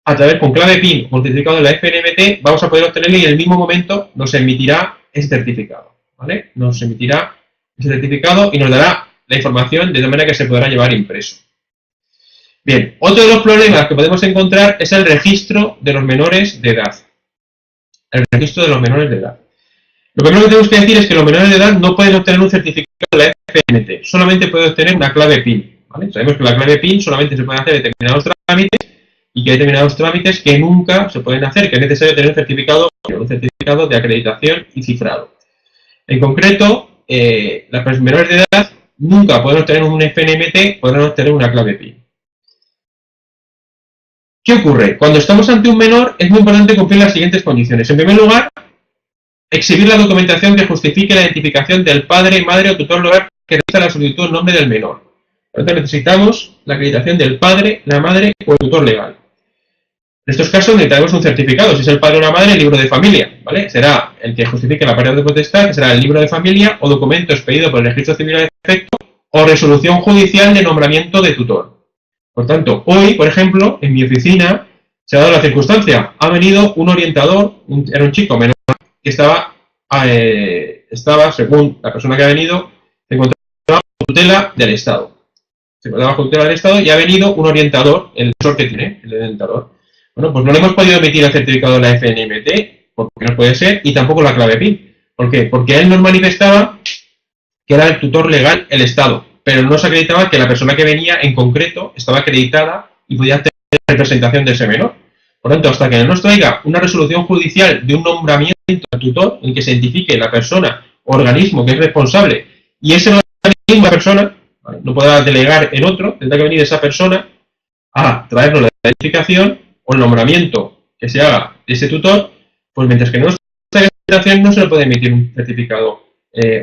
a través con clave PIN o certificado de la FNMT, vamos a poder obtenerlo y en el mismo momento nos emitirá ese certificado, ¿vale? Nos emitirá ese certificado y nos dará la información de manera que se podrá llevar impreso. Bien, otro de los problemas que podemos encontrar es el registro de los menores de edad. El registro de los menores de edad. Lo primero que tenemos que decir es que los menores de edad no pueden obtener un certificado de la FNMT, solamente pueden obtener una clave PIN, ¿vale? Sabemos que la clave PIN solamente se puede hacer determinados trámites y que hay determinados trámites que nunca se pueden hacer, que es necesario tener un certificado de acreditación y cifrado. En concreto, los menores de edad nunca pueden obtener un FNMT, podrán obtener una clave PIN. ¿Qué ocurre? Cuando estamos ante un menor es muy importante cumplir las siguientes condiciones. En primer lugar, exhibir la documentación que justifique la identificación del padre, madre o tutor legal que realiza la solicitud en nombre del menor. Por lo tanto, necesitamos la acreditación del padre, la madre o el tutor legal. En estos casos necesitaremos un certificado. Si es el padre o la madre, el libro de familia, ¿vale? Será el que justifique la pérdida de potestad, que será el libro de familia o documento expedido por el registro civil al efecto o resolución judicial de nombramiento de tutor. Por tanto, hoy, por ejemplo, en mi oficina se ha dado la circunstancia. Ha venido un orientador, era un chico menor, que estaba, según la persona que ha venido, se encontraba bajo tutela del Estado. Se encontraba bajo tutela del Estado y ha venido un orientador, el asesor que tiene, el orientador. Bueno, pues no le hemos podido emitir el certificado de la FNMT, porque no puede ser, y tampoco la clave PIN. ¿Por qué? Porque él nos manifestaba que era el tutor legal el Estado, pero no se acreditaba que la persona que venía en concreto estaba acreditada y podía tener representación de ese menor. Por lo tanto, hasta que no nos traiga una resolución judicial de un nombramiento de tutor en que se identifique la persona o organismo que es responsable y ese organismo, la persona, ¿vale?, no podrá delegar en otro, tendrá que venir esa persona a traernos la identificación o el nombramiento que se haga de ese tutor, pues mientras que no nos traiga la identificación no se le puede emitir un certificado,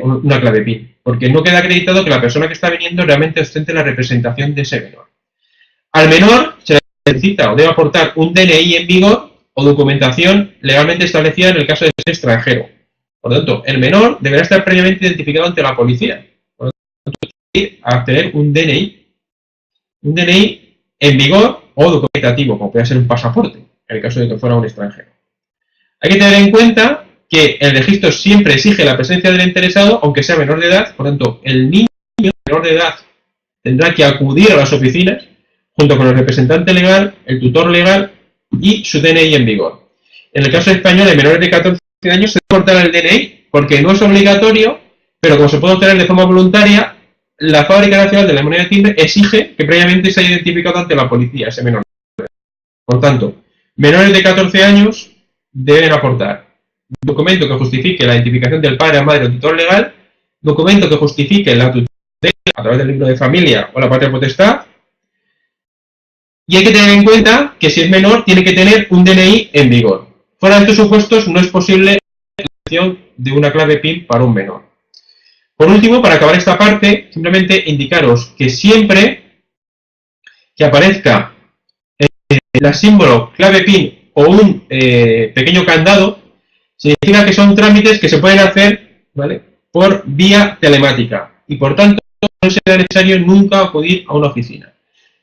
una clave PIN, porque no queda acreditado que la persona que está viniendo realmente ostente la representación de ese menor. Al menor se le necesita o debe aportar un DNI en vigor o documentación legalmente establecida en el caso de ser extranjero. Por lo tanto, el menor deberá estar previamente identificado ante la policía. Por lo tanto, ir a obtener un DNI en vigor o documentativo, como puede ser un pasaporte, en el caso de que fuera un extranjero. Hay que tener en cuenta que el registro siempre exige la presencia del interesado, aunque sea menor de edad, por lo tanto, el niño menor de edad tendrá que acudir a las oficinas junto con el representante legal, el tutor legal y su DNI en vigor. En el caso español, de menores de 14 años se debe aportar el DNI porque no es obligatorio, pero como se puede obtener de forma voluntaria, la Fábrica Nacional de la Moneda de Timbre exige que previamente se haya identificado ante la policía ese menor. Por tanto, menores de 14 años deben aportar documento que justifique la identificación del padre, madre o tutor legal, documento que justifique la tutela a través del libro de familia o la patria potestad, y hay que tener en cuenta que si es menor tiene que tener un DNI en vigor. Fuera de estos supuestos no es posible la utilización de una clave PIN para un menor. Por último, para acabar esta parte, simplemente indicaros que siempre que aparezca el símbolo clave PIN o un pequeño candado, significa que son trámites que se pueden hacer, ¿vale?, por vía telemática y por tanto no será necesario nunca acudir a una oficina.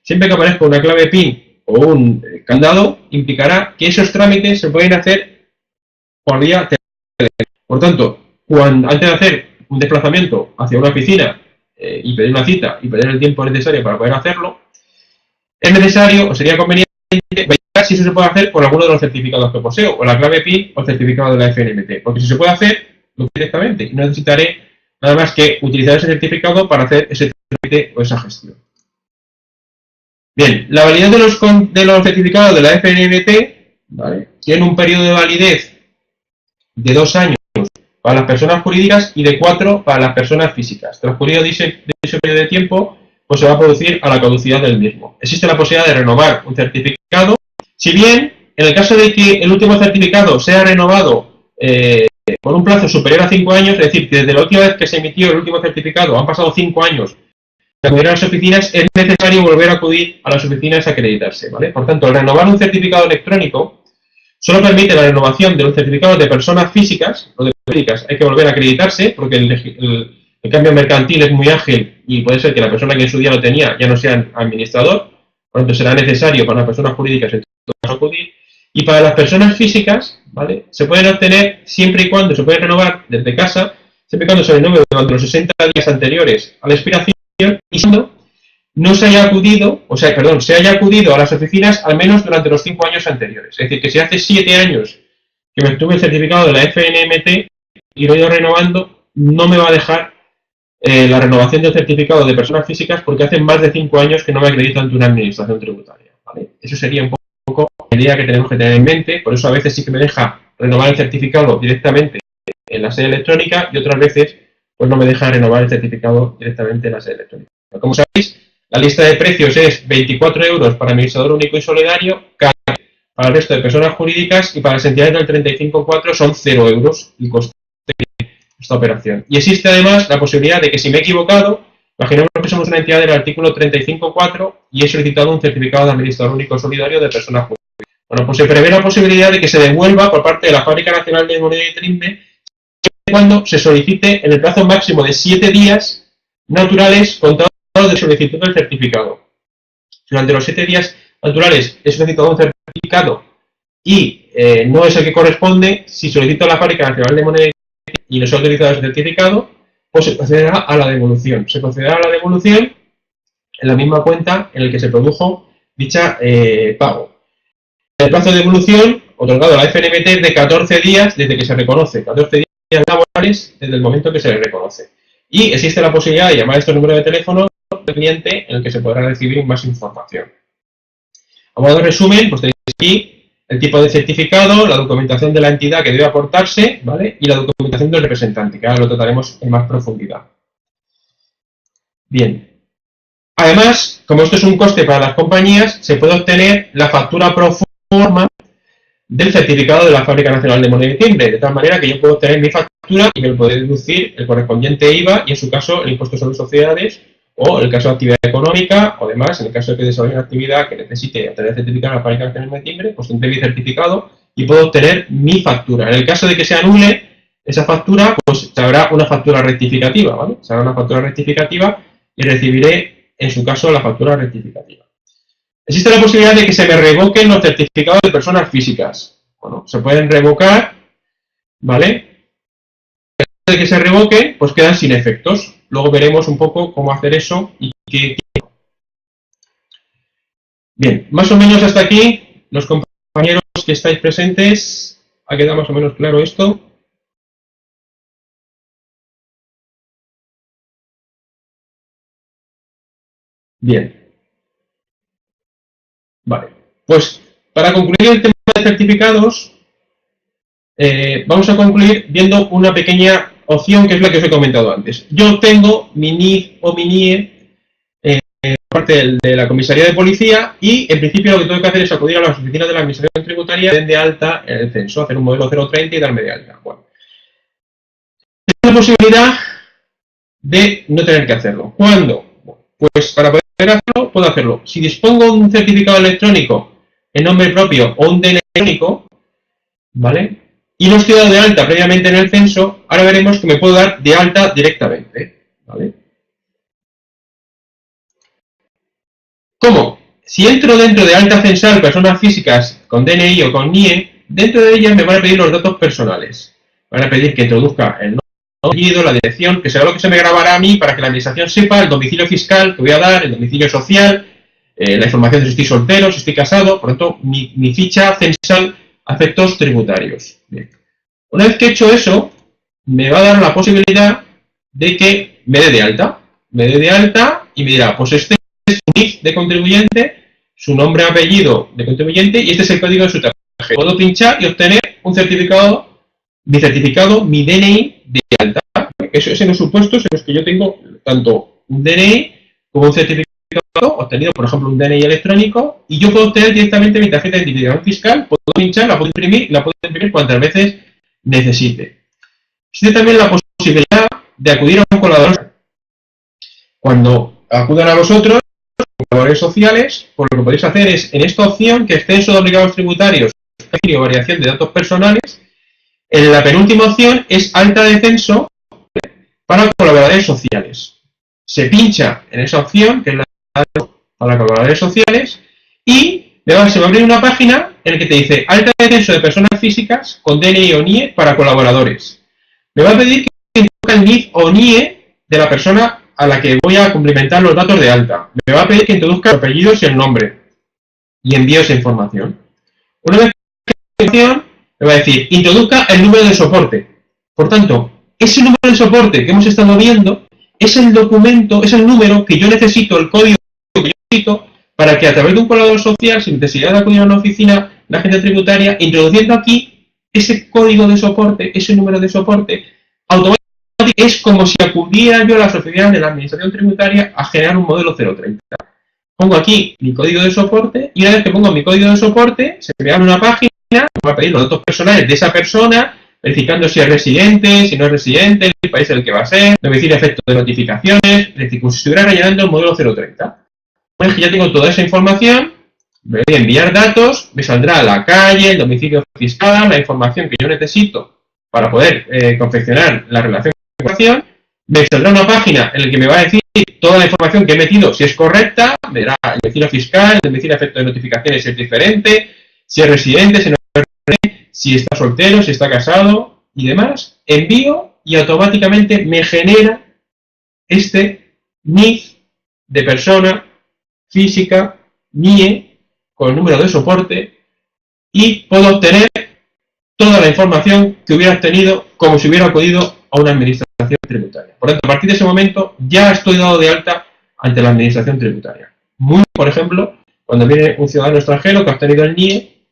Siempre que aparezca una clave PIN o un candado, implicará que esos trámites se pueden hacer por vía telemática. Por tanto, antes de hacer un desplazamiento hacia una oficina y pedir una cita y perder el tiempo necesario para poder hacerlo, es necesario o sería conveniente verificar si eso se puede hacer con alguno de los certificados que poseo, o la clave PIN o el certificado de la FNMT, porque si se puede hacer, lo hago directamente y no necesitaré nada más que utilizar ese certificado para hacer ese trámite o esa gestión. Bien, la validez de los certificados de la FNMT, ¿vale?, tiene un periodo de validez de 2 años para las personas jurídicas y de 4 para las personas físicas. Transcurrido de ese periodo de tiempo, pues se va a producir a la caducidad del mismo. Existe la posibilidad de renovar un certificado, si bien en el caso de que el último certificado sea renovado por un plazo superior a 5 años, es decir, que desde la última vez que se emitió el último certificado han pasado 5 años de acudir a las oficinas, es necesario volver a acudir a las oficinas a acreditarse, ¿vale? Por tanto, al renovar un certificado electrónico, solo permite la renovación de los certificados de personas físicas, o de jurídicas, hay que volver a acreditarse, porque el cambio mercantil es muy ágil y puede ser que la persona que en su día lo tenía ya no sea administrador, por lo tanto será necesario para las personas jurídicas en todo caso acudir, y para las personas físicas, ¿vale?, se pueden obtener siempre y cuando se pueden renovar desde casa, siempre y cuando se renueve durante los 60 días anteriores a la expiración y cuando no se haya acudido, se haya acudido a las oficinas al menos durante los 5 años anteriores. Es decir, que si hace 7 años que me obtuve el certificado de la FNMT y lo he ido renovando, no me va a dejar la renovación del certificado de personas físicas porque hace más de 5 años que no me acredito ante una administración tributaria, ¿vale? Eso sería un poco la idea que tenemos que tener en mente. Por eso a veces sí que me deja renovar el certificado directamente en la sede electrónica y otras veces pues no me deja renovar el certificado directamente en la sede electrónica. Como sabéis, la lista de precios es 24 euros para administrador único y solidario, para el resto de personas jurídicas, y para las entidades del 35.4 son 0 euros el coste de esta operación. Y existe además la posibilidad de que si me he equivocado, imaginemos que somos una entidad del artículo 35.4 y he solicitado un certificado de administrador único y solidario de personas jurídicas. Bueno, pues se prevé la posibilidad de que se devuelva por parte de la Fábrica Nacional de Moneda de Timbre cuando se solicite en el plazo máximo de 7 días naturales contados de solicitud del certificado. Durante los 7 días naturales he solicitado un certificado y no es el que corresponde, si solicito a la Fábrica Nacional de Moneda y no se ha utilizado ese certificado, pues se procederá a la devolución. Se procederá a la devolución en la misma cuenta en la que se produjo dicha pago. El plazo de devolución otorgado a la FNMT es de 14 días desde que se reconoce, 14 días laborales desde el momento que se le reconoce. Y existe la posibilidad de llamar a este número de teléfono del cliente en el que se podrá recibir más información. A modo de resumen, pues tenéis aquí el tipo de certificado, la documentación de la entidad que debe aportarse, ¿vale?, y la documentación del representante, que ahora lo trataremos en más profundidad. Bien. Además, como esto es un coste para las compañías, se puede obtener la factura pro forma del certificado de la Fábrica Nacional de Moneda y Timbre, de tal manera que yo puedo obtener mi factura y me puedo deducir el correspondiente IVA y, en su caso, el impuesto sobre sociedades, o en el caso de actividad económica, o además, en el caso de que desarrolle una actividad que necesite obtener certificado de la Fábrica Nacional de Timbre, pues tendré mi certificado y puedo obtener mi factura. En el caso de que se anule esa factura, pues se habrá una factura rectificativa, ¿vale? Se hará una factura rectificativa y recibiré, en su caso, la factura rectificativa. Existe la posibilidad de que se me revoquen los certificados de personas físicas. Bueno, se pueden revocar, ¿vale? De que se revoquen, pues quedan sin efectos. Luego veremos un poco cómo hacer eso y qué. Bien, más o menos hasta aquí, los compañeros que estáis presentes, ¿ha quedado más o menos claro esto? Bien, vale. Pues para concluir el tema de certificados, vamos a concluir viendo una pequeña opción que es la que os he comentado antes. Yo tengo mi NIF o mi NIE por parte de la comisaría de policía y en principio lo que tengo que hacer es acudir a las oficinas de la administración tributaria, den de alta en el censo, hacer un modelo 030 y darme de alta. Bueno, tengo la posibilidad de no tener que hacerlo. ¿Cuándo? Pues para poder hacerlo, puedo hacerlo. Si dispongo de un certificado electrónico en nombre propio o un DNI electrónico, ¿vale? Y no estoy dado de alta previamente en el censo, ahora veremos que me puedo dar de alta directamente, ¿vale? ¿Cómo? Si entro dentro de alta censal personas físicas con DNI o con NIE, dentro de ellas me van a pedir los datos personales. Van a pedir que introduzca el nombre, el apellido, la dirección, que será lo que se me grabará a mí para que la administración sepa el domicilio fiscal que voy a dar, el domicilio social, la información de si estoy soltero, si estoy casado, por lo tanto, mi ficha censal a efectos tributarios. Bien. Una vez que he hecho eso, me va a dar la posibilidad de que me dé de alta. Me dé de alta y me dirá, pues este es su NIF de contribuyente, su nombre, apellido de contribuyente y este es el código de su tarjeta. Puedo pinchar y obtener un certificado, mi DNI de alta. Eso es en los supuestos en los que yo tengo tanto un DNI como un certificado obtenido, por ejemplo, un DNI electrónico, y yo puedo obtener directamente mi tarjeta de identificación fiscal, puedo pinchar, la puedo imprimir y la puedo imprimir cuantas veces necesite. Existe también la posibilidad de acudir a un colaborador. Cuando acudan a vosotros, colaboradores sociales, pues lo que podéis hacer es, en esta opción, que es censo de obligados tributarios o variación de datos personales, en la penúltima opción es alta de censo para colaboradores sociales. Se pincha en esa opción, que es la para colaboradores sociales, y se va a abrir una página en la que te dice alta de censo de personas físicas con DNI o NIE para colaboradores. Me va a pedir que introduzca el NIF o NIE de la persona a la que voy a complementar los datos de alta. Me va a pedir que introduzca los apellidos y el nombre y envío esa información. Una vez que la información, me va a decir introduzca el número de soporte. Por tanto, ese número de soporte que hemos estado viendo es el documento, es el número que yo necesito, el código que yo necesito para que a través de un colaborador social, sin necesidad de acudir a una oficina, la agencia tributaria, introduciendo aquí ese código de soporte, ese número de soporte, automáticamente es como si acudiera yo a las oficinas de la administración tributaria a generar un modelo 030. Pongo aquí mi código de soporte y una vez que pongo mi código de soporte, se me abre una página, me va a pedir los datos personales de esa persona, verificando si es residente, si no es residente, el país en el que va a ser, domicilio, efecto de notificaciones, es decir, como si estuviera rellenando el modelo 030. Una vez que ya tengo toda esa información, me voy a enviar datos, me saldrá la calle, el domicilio fiscal, la información que yo necesito para poder confeccionar la relación de información, me saldrá una página en la que me va a decir toda la información que he metido, si es correcta, me dará el domicilio fiscal, el domicilio efecto de notificaciones si es diferente, si es residente, si no es residente, si está soltero, si está casado y demás, envío y automáticamente me genera este NIF de persona física, NIE, con el número de soporte y puedo obtener toda la información que hubiera obtenido como si hubiera acudido a una administración tributaria. Por lo tanto, a partir de ese momento ya estoy dado de alta ante la administración tributaria. Muy, por ejemplo, cuando viene un ciudadano extranjero que ha obtenido el NIE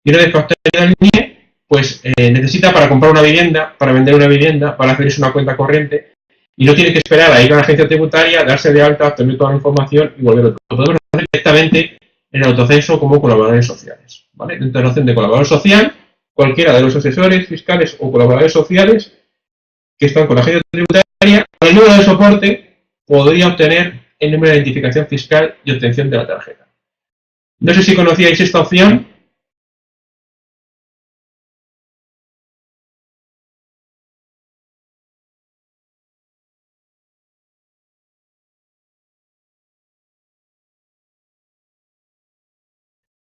y una vez que ha obtenido el NIE, pues necesita para comprar una vivienda, para vender una vivienda, para hacerse una cuenta corriente y no tiene que esperar a ir a la agencia tributaria, darse de alta, obtener toda la información y volver a otro. Lo podemos hacer directamente en el autocenso como colaboradores sociales. ¿Vale? Dentro de la opción de colaborador social, cualquiera de los asesores fiscales o colaboradores sociales que están con la agencia tributaria, con el número de soporte podría obtener el número de identificación fiscal y obtención de la tarjeta. No sé si conocíais esta opción.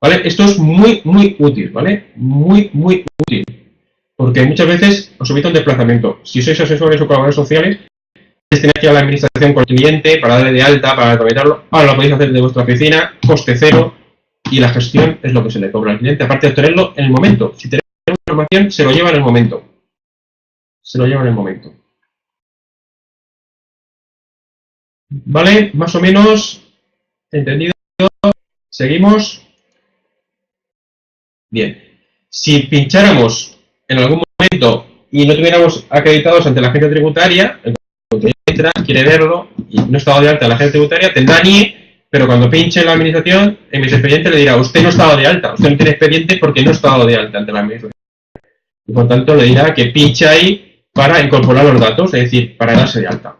¿Vale? Esto es muy, muy útil, ¿vale? Muy, muy útil. Porque muchas veces os evita un desplazamiento. Si sois asesores o colaboradores sociales, tenéis que ir a la administración con el cliente para darle de alta, para tramitarlo. Ahora lo podéis hacer de vuestra oficina, coste cero, y la gestión es lo que se le cobra al cliente, aparte de obtenerlo en el momento. Si tenemos información, se lo lleva en el momento. Se lo lleva en el momento. ¿Vale? Más o menos entendido. Seguimos. Bien. Si pincháramos en algún momento y no tuviéramos acreditados ante la agencia tributaria, el contribuyente quiere verlo y no estado de alta en la agencia tributaria, tendrá NIE, pero cuando pinche en la administración, en mi expediente le dirá, usted no ha estado de alta, usted no tiene expediente porque no ha estado de alta ante la administración. Y por tanto le dirá que pinche ahí para incorporar los datos, es decir, para darse de alta.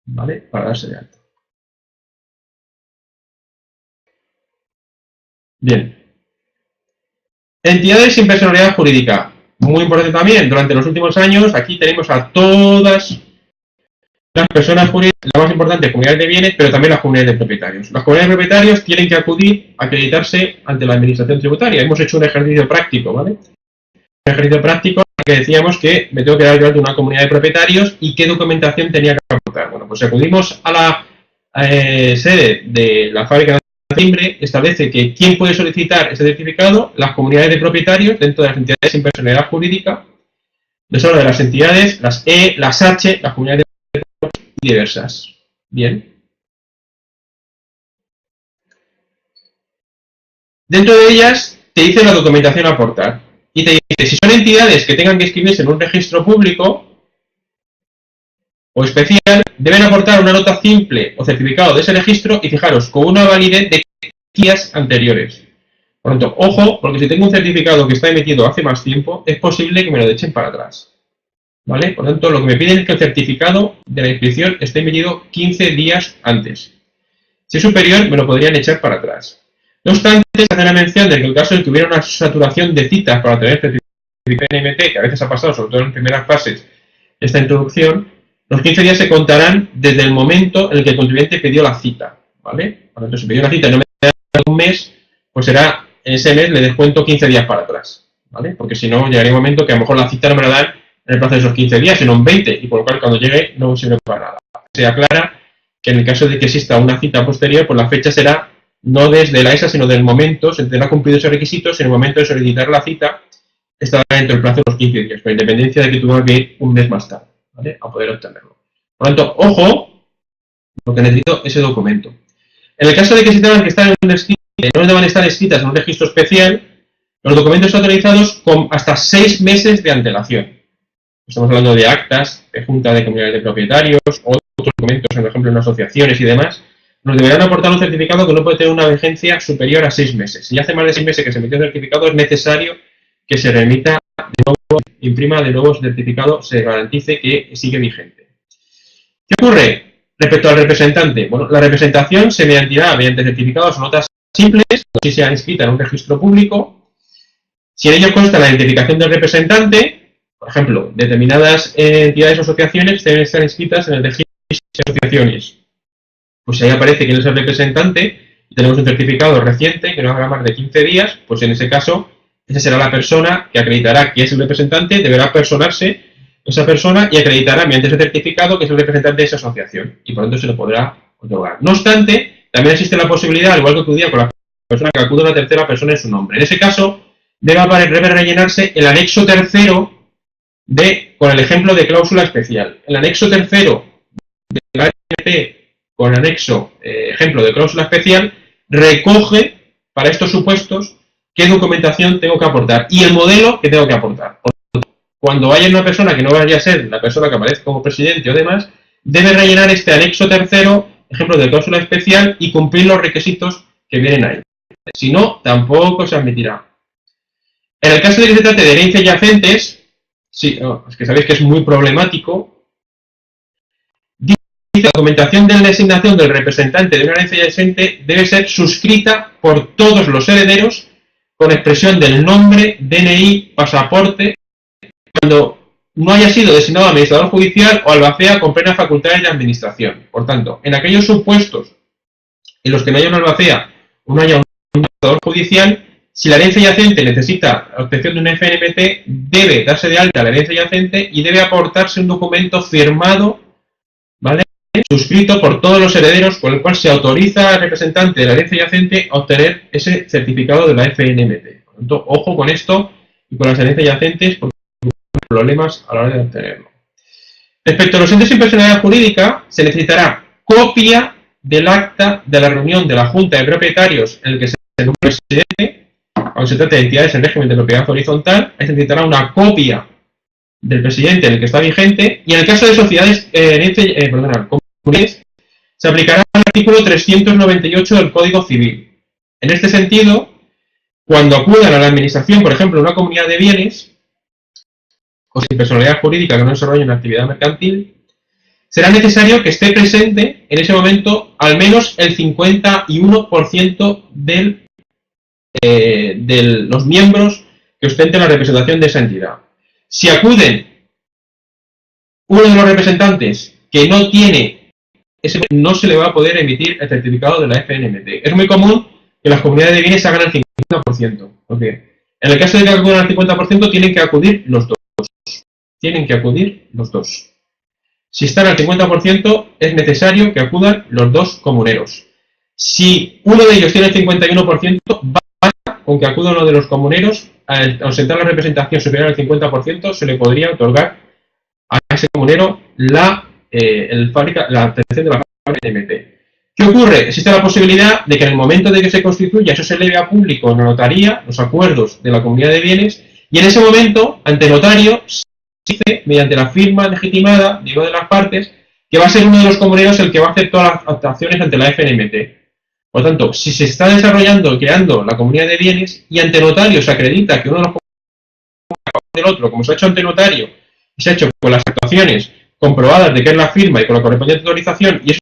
¿Vale? Para darse de alta. Bien. Entidades sin personalidad jurídica. Muy importante también, durante los últimos años, aquí tenemos a todas las personas jurídicas, la más importante, comunidades de bienes, pero también las comunidades de propietarios. Las comunidades de propietarios tienen que acudir a acreditarse ante la administración tributaria. Hemos hecho un ejercicio práctico, ¿vale? Un ejercicio práctico en el que decíamos que me tengo que dar de alta una comunidad de propietarios y qué documentación tenía que aportar. Bueno, pues acudimos a la sede de la fábrica de timbre, establece que quién puede solicitar ese certificado, las comunidades de propietarios dentro de las entidades sin personalidad jurídica, les habla de las entidades, las E, las H, las comunidades de propietarios y diversas. Bien. Dentro de ellas te dice la documentación a aportar y te dice si son entidades que tengan que inscribirse en un registro público o especial, deben aportar una nota simple o certificado de ese registro y fijaros, con una validez de días anteriores. Por lo tanto, ojo, porque si tengo un certificado que está emitido hace más tiempo, es posible que me lo echen para atrás. ¿Vale? Por lo tanto, lo que me piden es que el certificado de la inscripción esté emitido 15 días antes. Si es superior, me lo podrían echar para atrás. No obstante, se hace la mención de que en el caso de que hubiera una saturación de citas para tener certificado PNMT, que a veces ha pasado, sobre todo en primeras fases, esta introducción, los 15 días se contarán desde el momento en el que el contribuyente pidió la cita, ¿vale? Por lo tanto, si pidió la cita y no me da un mes, pues será, en ese mes le descuento 15 días para atrás, ¿vale? Porque si no, llegaría un momento que a lo mejor la cita no me la dan en el plazo de esos 15 días, sino en 20, y por lo cual cuando llegue no sirve para nada. Se aclara que en el caso de que exista una cita posterior, pues la fecha será no desde la ESA, sino del momento, se tendrá cumplido esos requisitos, en el momento de solicitar la cita, estará dentro del plazo de los 15 días, con independencia de que tuviera que ir un mes más tarde, ¿vale? A poder obtenerlo. Por lo tanto, ojo, porque necesito ese documento. En el caso de que se tengan que estar en un registro, no deban estar escritas en un registro especial, los documentos autorizados con hasta 6 meses de antelación. Estamos hablando de actas, de junta de comunidades de propietarios, o otros documentos, por ejemplo, en asociaciones y demás, nos deberán aportar un certificado que no puede tener una vigencia superior a 6 meses. Si hace más de 6 meses que se emitió el certificado, es necesario que se remita de nuevo, imprima de nuevo certificado, se garantice que sigue vigente. ¿Qué ocurre respecto al representante? Bueno, la representación se mediará mediante certificados o notas simples, si sea inscrita en un registro público. Si en ello consta la identificación del representante, por ejemplo, determinadas entidades o asociaciones deben estar inscritas en el registro de asociaciones. Pues si ahí aparece quién es el representante y tenemos un certificado reciente que no haga más de 15 días, pues en ese caso, esa será la persona que acreditará que es el representante, deberá personarse esa persona y acreditará mediante ese certificado que es el representante de esa asociación y por lo tanto se lo podrá otorgar. No obstante, también existe la posibilidad, al igual que ocurría con la persona que acude a una tercera persona en su nombre. En ese caso, debe rellenarse el anexo tercero con el ejemplo de cláusula especial. El anexo tercero de la ANP con el anexo ejemplo de cláusula especial recoge para estos supuestos qué documentación tengo que aportar y el modelo que tengo que aportar. Cuando haya una persona que no vaya a ser la persona que aparece como presidente o demás, debe rellenar este anexo tercero, ejemplo de cláusula especial, y cumplir los requisitos que vienen ahí. Si no, tampoco se admitirá. En el caso de que se trate de herencias yacentes, sí, es que sabéis que es muy problemático, dice que la documentación de la designación del representante de una herencia yacente debe ser suscrita por todos los herederos con expresión del nombre, DNI, pasaporte, cuando no haya sido designado administrador judicial o albacea con plenas facultades de administración. Por tanto, en aquellos supuestos en los que no haya una albacea o no haya un administrador judicial, si la herencia yacente necesita la obtención de un FNMT, debe darse de alta la herencia yacente y debe aportarse un documento firmado, ¿vale?, suscrito por todos los herederos, con el cual se autoriza al representante de la herencia yacente a obtener ese certificado de la FNMT. Por lo tanto, ojo con esto y con las herencias yacentes, porque hay problemas a la hora de obtenerlo. Respecto a los entes sin personalidad jurídica, se necesitará copia del acta de la reunión de la Junta de Propietarios en el que se nombra el presidente. Cuando se trate de entidades en régimen de propiedad horizontal, se necesitará una copia del presidente en el que está vigente, y en el caso de sociedades comunes, se aplicará el artículo 398 del Código Civil. En este sentido, cuando acudan a la administración, por ejemplo, una comunidad de bienes, o sin personalidad jurídica que no desarrolle una actividad mercantil, será necesario que esté presente en ese momento al menos el 51% de los miembros que ostenten la representación de esa entidad. Si acuden uno de los representantes que no tiene ese, no se le va a poder emitir el certificado de la FNMT. Es muy común que las comunidades de bienes hagan el 50%. Okay. En el caso de que acudan al 50%, tienen que acudir los dos. Tienen que acudir los dos. Si están al 50%, es necesario que acudan los dos comuneros. Si uno de ellos tiene el 51%, basta con que acuda uno de los comuneros. Al ausentar la representación superior al 50%, se le podría otorgar a ese comunero la obtención de la FNMT. ¿Qué ocurre? Existe la posibilidad de que en el momento de que se constituya, eso se eleve a público en la notaría, los acuerdos de la comunidad de bienes, y en ese momento, ante notario, se dice, mediante la firma legitimada de una de las partes, que va a ser uno de los comuneros el que va a hacer todas las actuaciones ante la FNMT. Por lo tanto, si se está desarrollando y creando la comunidad de bienes y ante notario se acredita que uno de los comuneros del otro, como se ha hecho ante notario, y se ha hecho con las actuaciones comprobadas de que es la firma y con la correspondiente autorización, y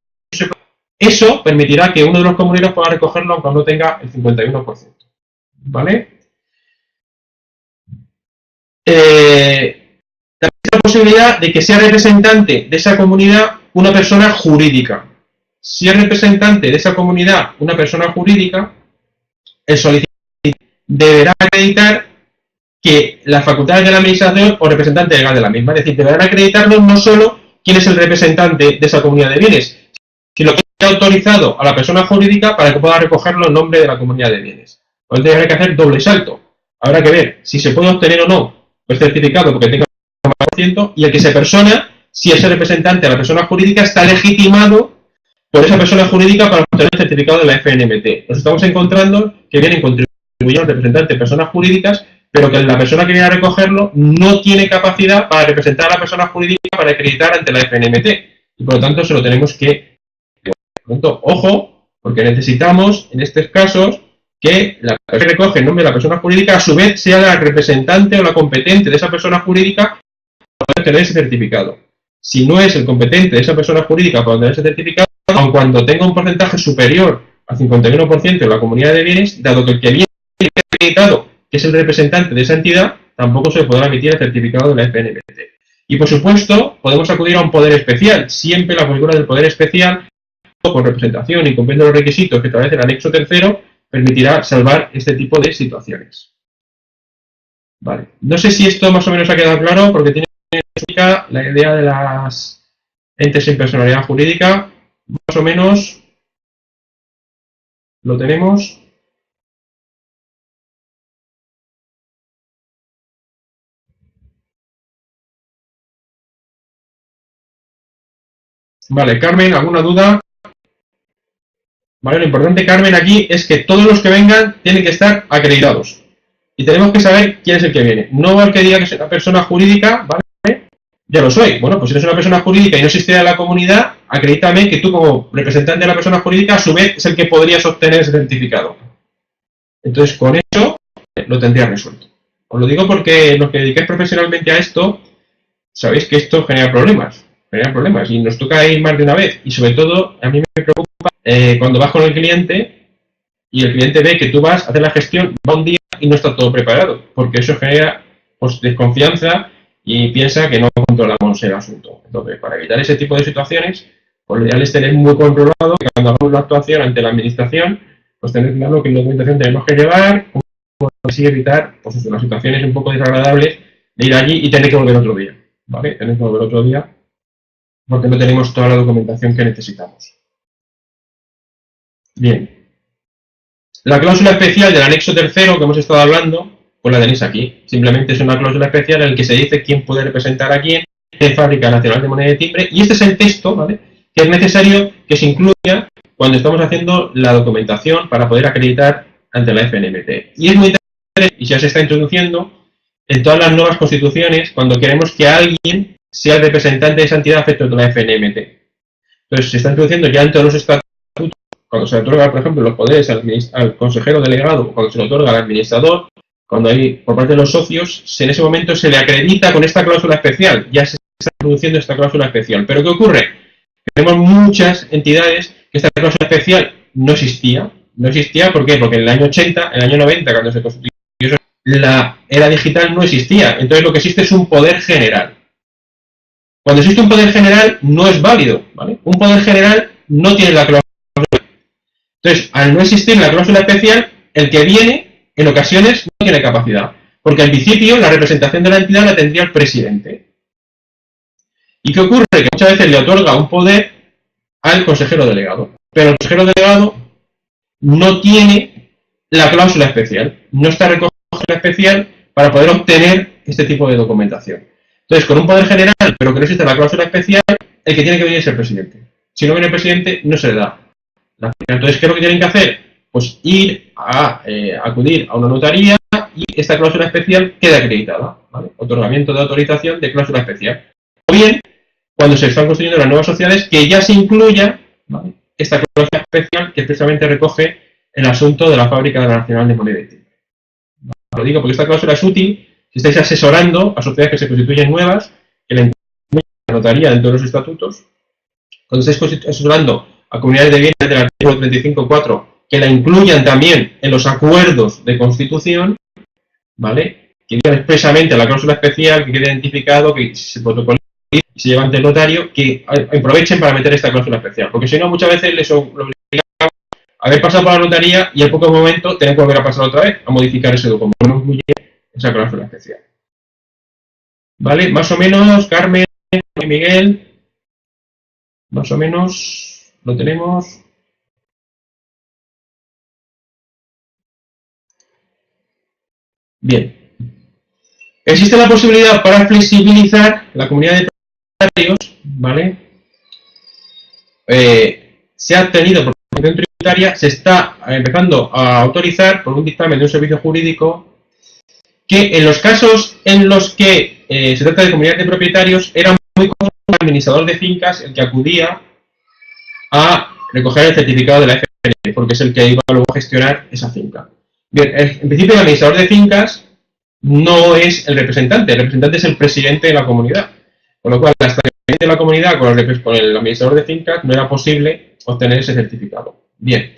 eso permitirá que uno de los comuneros pueda recogerlo aunque no tenga el 51%. ¿Vale? También hay la posibilidad de que sea representante de esa comunidad una persona jurídica. Si es representante de esa comunidad una persona jurídica, el solicitante deberá acreditar que las facultades de la administración o representante legal de la misma, es decir, deberán acreditarlo no solo quién es el representante de esa comunidad de bienes, sino que ha autorizado a la persona jurídica para que pueda recogerlo en nombre de la comunidad de bienes. Por eso habrá que hacer doble salto. Habrá que ver si se puede obtener o no el certificado porque tenga el 50%, y el que se persona, si ese representante de la persona jurídica está legitimado por esa persona jurídica para obtener el certificado de la FNMT. Nos estamos encontrando que vienen contribuyendo representantes de personas jurídicas, pero que la persona que viene a recogerlo no tiene capacidad para representar a la persona jurídica para acreditar ante la FNMT. Y por lo tanto se lo tenemos que... Por lo tanto, ojo, porque necesitamos, en estos casos, que la persona que recoge el nombre de la persona jurídica a su vez sea la representante o la competente de esa persona jurídica para poder tener ese certificado. Si no es el competente de esa persona jurídica para obtener ese certificado, aun cuando tenga un porcentaje superior al 51% de la comunidad de bienes, dado que el que viene acreditado, que es el representante de esa entidad, tampoco se le podrá emitir el certificado de la FNMT. Y por supuesto, podemos acudir a un poder especial. Siempre la figura del poder especial, con representación y cumpliendo los requisitos que establece el anexo tercero, permitirá salvar este tipo de situaciones. Vale. No sé si esto más o menos ha quedado claro, porque tiene la idea de las entes sin personalidad jurídica, más o menos lo tenemos. Vale, Carmen, ¿alguna duda? Vale, lo importante, Carmen, aquí es que todos los que vengan tienen que estar acreditados. Y tenemos que saber quién es el que viene. No el que diga que es una persona jurídica, ¿vale? Ya lo soy. Bueno, pues si eres una persona jurídica y no existiera en la comunidad, acredítame que tú como representante de la persona jurídica, a su vez, es el que podrías obtener ese certificado. Entonces, con eso lo tendrías resuelto. Os lo digo porque los que dedicáis profesionalmente a esto, sabéis que esto genera problemas. Y nos toca ir más de una vez. Y sobre todo, a mí me preocupa cuando vas con el cliente y el cliente ve que tú vas a hacer la gestión, va un día y no está todo preparado, porque eso genera pues, desconfianza y piensa que no controlamos el asunto. Entonces, para evitar ese tipo de situaciones, pues lo ideal es tener muy controlado que cuando hagamos la actuación ante la administración, pues tener claro qué documentación tenemos que llevar, cómo así evitar pues eso, las situaciones un poco desagradables de ir allí y tener que volver otro día, ¿vale? Tener que volver otro día porque no tenemos toda la documentación que necesitamos. Bien. La cláusula especial del anexo tercero que hemos estado hablando, pues la tenéis aquí. Simplemente es una cláusula especial en la que se dice quién puede representar a quién en Fábrica Nacional de Moneda de Timbre. Y este es el texto, ¿vale?, que es necesario que se incluya cuando estamos haciendo la documentación para poder acreditar ante la FNMT. Y es muy interesante, y ya se está introduciendo en todas las nuevas constituciones, cuando queremos que alguien sea el representante de esa entidad a efectos de la FNMT. Entonces, se está introduciendo ya en todos los estatutos, cuando se le otorga, por ejemplo, los poderes al consejero delegado, cuando se le otorga al administrador, cuando hay por parte de los socios, en ese momento se le acredita con esta cláusula especial. Ya se está introduciendo esta cláusula especial. ¿Pero qué ocurre? Tenemos muchas entidades que esta cláusula especial no existía. No existía, ¿por qué? Porque en el año 80, en el año 90, cuando se constituyó, la era digital no existía. Entonces lo que existe es un poder general. Cuando existe un poder general, no es válido, ¿vale? Un poder general no tiene la cláusula. Entonces, al no existir la cláusula especial, el que viene, en ocasiones, no tiene capacidad. Porque al principio, la representación de la entidad la tendría el presidente. ¿Y qué ocurre? Que muchas veces le otorga un poder al consejero delegado. Pero el consejero delegado no tiene la cláusula especial. No está recogida la especial para poder obtener este tipo de documentación. Entonces, con un poder general, pero que no existe la cláusula especial, el que tiene que venir es el presidente. Si no viene el presidente, no se le da. Entonces, ¿qué es lo que tienen que hacer? Pues ir a acudir a una notaría y esta cláusula especial queda acreditada, ¿vale? Otorgamiento de autorización de cláusula especial. O bien, cuando se están construyendo las nuevas sociedades, que ya se incluya, ¿vale?, esta cláusula especial que precisamente recoge el asunto de la Fábrica Nacional de Moneda de Timbre. Lo digo porque esta cláusula es útil si estáis asesorando a sociedades que se constituyen nuevas, que la notaría dentro de los estatutos. Cuando estáis asesorando a comunidades de bienes del artículo 35.4, que la incluyan también en los acuerdos de constitución, ¿vale?, que digan expresamente la cláusula especial, que quede identificado, que se protocoliza y se lleva ante el notario, que aprovechen para meter esta cláusula especial. Porque si no, muchas veces les obligamos a haber pasado por la notaría y al poco momento tienen que volver a pasar otra vez a modificar ese documento. No incluye esa cláusula especial. ¿Vale? Más o menos, Carmen y Miguel, más o menos lo tenemos. Bien. Existe la posibilidad para flexibilizar la comunidad de propietarios, ¿vale? Se ha tenido por cuestión tributaria, se está empezando a autorizar por un dictamen de un servicio jurídico que en los casos en los que se trata de comunidades de propietarios era muy común el administrador de fincas el que acudía a recoger el certificado de la FNMT, porque es el que iba luego a gestionar esa finca. Bien, en principio el administrador de fincas no es el representante es el presidente de la comunidad. Con lo cual, hasta el presidente de la comunidad con el administrador de fincas no era posible obtener ese certificado. Bien,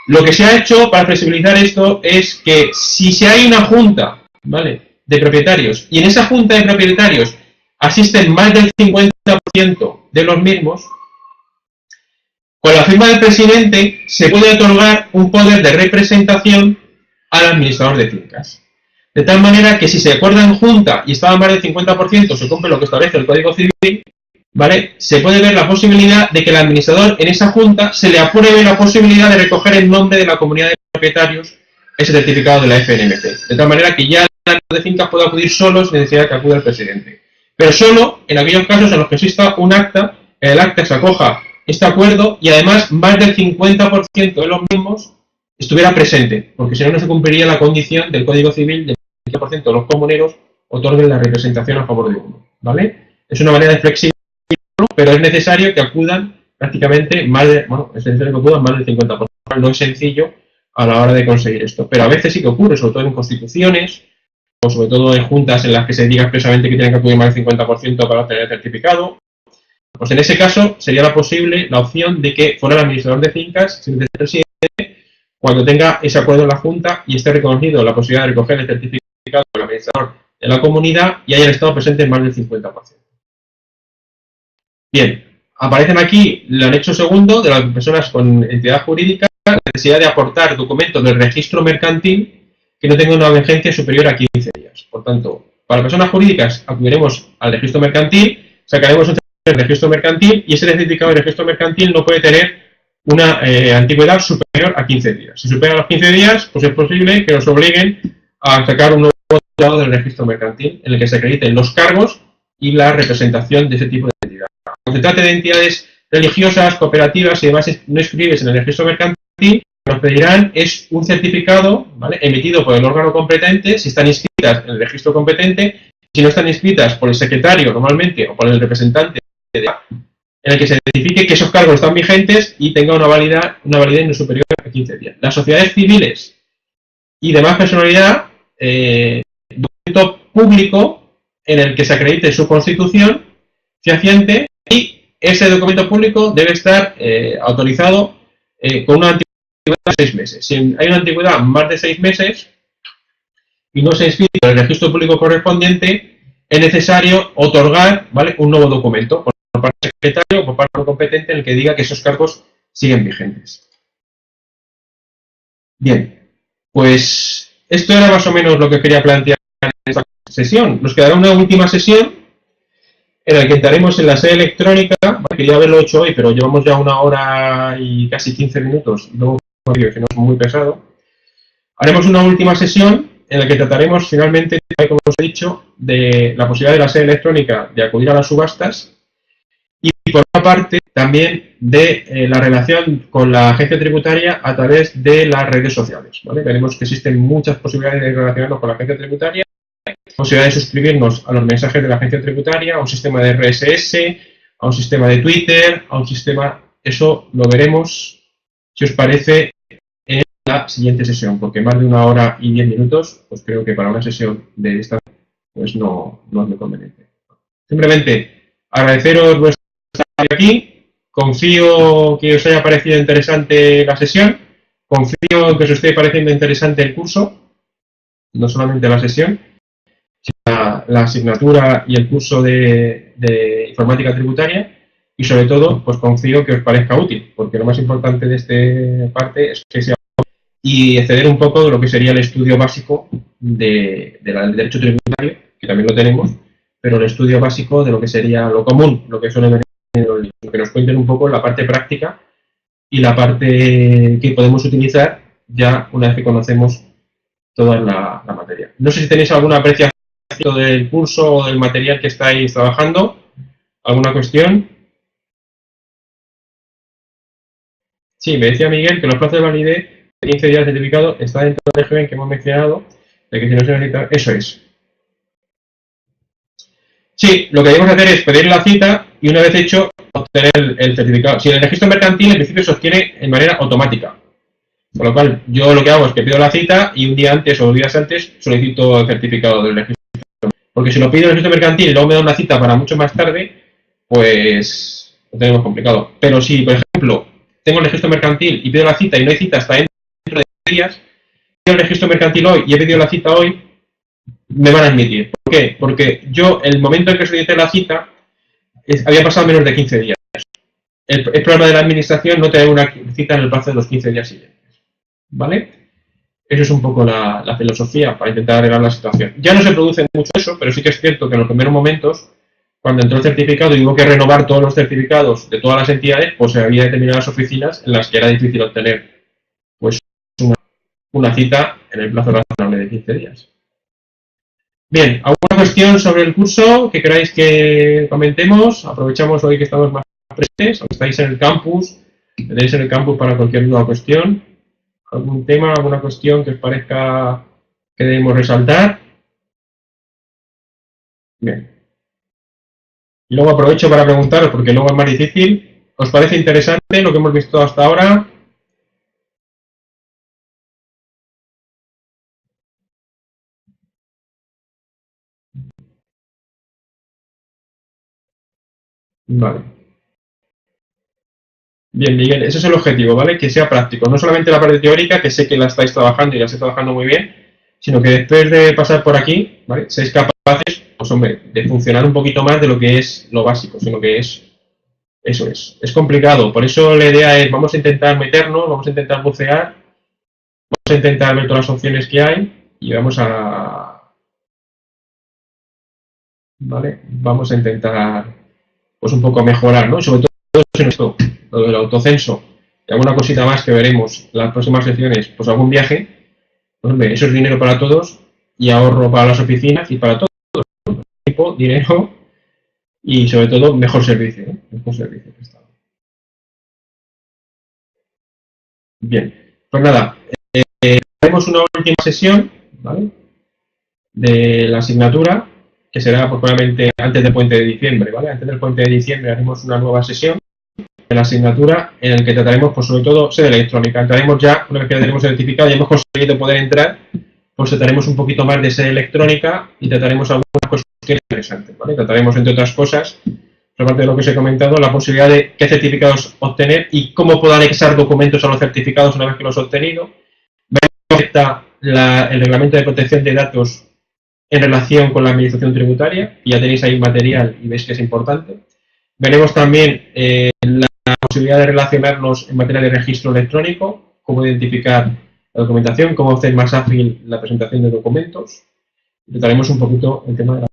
lo que se ha hecho para flexibilizar esto es que si hay una junta, ¿vale?, de propietarios y en esa junta de propietarios asisten más del 50% de los mismos, con la firma del presidente se puede otorgar un poder de representación al administrador de fincas. De tal manera que si se acuerda en junta y estaba más del 50%, se cumple lo que establece el Código Civil, ¿vale?, se puede ver la posibilidad de que el administrador en esa junta se le apruebe la posibilidad de recoger en nombre de la comunidad de propietarios ese certificado de la FNMT. De tal manera que ya el administrador de fincas puede acudir solo sin necesidad de que acude el presidente. Pero solo en aquellos casos en los que exista un acta, en el acta se acoja este acuerdo y además más del 50% de los mismos estuviera presente, porque si no, no se cumpliría la condición del Código Civil del 50% de los comuneros otorguen la representación a favor de uno, ¿vale? Es una manera de flexibilizarlo, pero es necesario que acudan prácticamente es necesario que acudan más del 50%. No es sencillo a la hora de conseguir esto, pero a veces sí que ocurre, sobre todo en constituciones, o sobre todo en juntas en las que se diga expresamente que tienen que acudir más del 50% para obtener el certificado. Pues en ese caso sería posible la opción de que fuera el administrador de fincas, sin el presidente, cuando tenga ese acuerdo en la Junta y esté reconocido la posibilidad de recoger el certificado del administrador de la comunidad y hayan estado presentes más del 50%. Bien, aparecen aquí el anexo segundo de las personas con entidad jurídica la necesidad de aportar documentos del registro mercantil que no tengan una vigencia superior a 15 días. Por tanto, para personas jurídicas acudiremos al registro mercantil, sacaremos un certificado del registro mercantil y ese certificado del registro mercantil no puede tener una antigüedad superior a 15 días. Si supera los 15 días, pues es posible que nos obliguen a sacar un nuevo certificado del registro mercantil en el que se acrediten los cargos y la representación de ese tipo de entidad. Cuando se trate de entidades religiosas, cooperativas y demás no inscritas en el registro mercantil, lo que nos pedirán es un certificado, ¿vale?, emitido por el órgano competente, si están inscritas en el registro competente, si no están inscritas por el secretario normalmente o por el representante de la, en el que se identifique que esos cargos están vigentes y tenga una validez no superior a 15 días. Las sociedades civiles y demás personalidad, documento público en el que se acredite su constitución fehaciente y ese documento público debe estar autorizado con una antigüedad de 6 meses. Si hay una antigüedad más de 6 meses y no se inscribe en el registro público correspondiente, es necesario otorgar, ¿vale?, un nuevo documento por parte del secretario o por parte del competente en el que diga que esos cargos siguen vigentes. Bien, pues esto era más o menos lo que quería plantear en esta sesión. Nos quedará una última sesión en la que entraremos en la sede electrónica. Quería haberlo hecho hoy, pero llevamos ya 1 hora y casi 15 minutos, y luego que no es muy pesado. Haremos una última sesión en la que trataremos finalmente, como os he dicho, de la posibilidad de la sede electrónica de acudir a las subastas y, por otra parte, también de la relación con la agencia tributaria a través de las redes sociales, ¿vale? Veremos que existen muchas posibilidades de relacionarnos con la agencia tributaria, posibilidad de suscribirnos a los mensajes de la agencia tributaria, a un sistema de RSS, a un sistema de Twitter, a un sistema... Eso lo veremos, si os parece, en la siguiente sesión, porque más de 1 hora y 10 minutos, pues creo que para una sesión de esta, pues no es muy conveniente. Simplemente agradeceros vuestra estar aquí, confío que os haya parecido interesante la sesión, confío en que os esté pareciendo interesante el curso, no solamente la sesión, la asignatura y el curso de informática tributaria, y sobre todo, pues confío que os parezca útil, porque lo más importante de esta parte es que sea y exceder un poco de lo que sería el estudio básico del derecho tributario, que también lo tenemos, pero el estudio básico de lo que sería lo común, lo que suele venir en los libros, que nos cuenten un poco la parte práctica y la parte que podemos utilizar ya una vez que conocemos toda la materia. No sé si tenéis alguna apreciación del curso o del material que estáis trabajando. ¿Alguna cuestión? Sí, me decía Miguel que los plazos de validez de 15 días de certificado está dentro del régimen que hemos mencionado, de que si no se necesita, eso es. Sí, lo que debemos hacer es pedir la cita y una vez hecho, obtener el certificado. Si en el registro mercantil, en principio se obtiene de manera automática. Con lo cual, yo lo que hago es que pido la cita y un día antes o 2 días antes solicito el certificado del registro. Porque si lo pido en el registro mercantil y luego me da una cita para mucho más tarde, pues lo tenemos complicado. Pero si, por ejemplo, tengo el registro mercantil y pido la cita y no hay cita hasta dentro de 10 días, pido el registro mercantil hoy y he pedido la cita hoy, me van a admitir. ¿Por qué? Porque yo, el momento en que solicité la cita, había pasado menos de 15 días. El problema de la administración no tener una cita en el plazo de los 15 días siguientes. ¿Vale? Esa es un poco la filosofía para intentar arreglar la situación. Ya no se produce mucho eso, pero sí que es cierto que en los primeros momentos, cuando entró el certificado y hubo que renovar todos los certificados de todas las entidades, pues había determinadas oficinas en las que era difícil obtener pues una cita en el plazo razonable de 15 días. Bien, ¿alguna cuestión sobre el curso que queráis que comentemos? Aprovechamos hoy que estamos más presentes, aunque estáis en el campus, tenéis en el campus para cualquier duda o cuestión. ¿Algún tema, alguna cuestión que os parezca que debemos resaltar? Bien. Y luego aprovecho para preguntaros, porque luego es más difícil. ¿Os parece interesante lo que hemos visto hasta ahora? Vale. Bien, Miguel, ese es el objetivo, ¿vale? Que sea práctico. No solamente la parte teórica, que sé que la estáis trabajando y la estáis trabajando muy bien, sino que después de pasar por aquí, ¿vale?, seáis capaces, pues hombre, de funcionar un poquito más de lo que es lo básico, sino que es Eso es complicado. Por eso la idea es, vamos a intentar meternos, vamos a intentar bucear, vamos a intentar ver todas las opciones que hay y ¿vale? Vamos a intentar, pues un poco mejorar, ¿no? Y sobre todo en esto, lo del autocenso y alguna cosita más que veremos en las próximas secciones, pues algún viaje, pues hombre, eso es dinero para todos y ahorro para las oficinas y para todo, tiempo, dinero y sobre todo mejor servicio, ¿no? Mejor servicio prestado. Bien, pues nada, haremos una última sesión, ¿vale? De la asignatura, que será pues, probablemente antes del puente de diciembre, ¿vale? Antes del puente de diciembre haremos una nueva sesión de la asignatura en el que trataremos, pues sobre todo, sede electrónica. Entraremos ya, una vez que ya tenemos el certificado y hemos conseguido poder entrar, pues trataremos un poquito más de sede electrónica y trataremos algunas cuestiones interesantes, ¿vale? Trataremos, entre otras cosas, aparte de lo que os he comentado, la posibilidad de qué certificados obtener y cómo puedo anexar documentos a los certificados una vez que los he obtenido. Veremos cómo afecta el reglamento de protección de datos en relación con la administración tributaria, y ya tenéis ahí material y veis que es importante. Veremos también la posibilidad de relacionarnos en materia de registro electrónico, cómo identificar la documentación, cómo hacer más ágil la presentación de documentos. Trataremos un poquito el tema de la...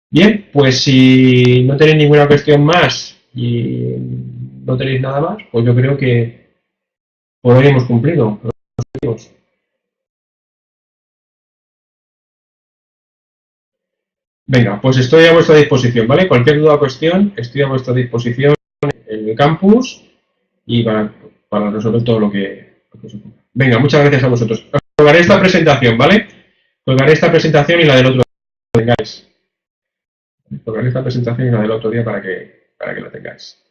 Bien, pues si no tenéis ninguna cuestión más y no tenéis nada más, pues yo creo que por hoy hemos cumplido los objetivos. Venga, pues estoy a vuestra disposición, ¿vale? Cualquier duda o cuestión, estoy a vuestra disposición en el campus y para resolver todo lo que se pueda. Venga, muchas gracias a vosotros. Os colgaré esta presentación, ¿vale? Colgaré esta presentación y la del otro día para que la tengáis. Colgaré esta presentación y la del otro día para que la tengáis.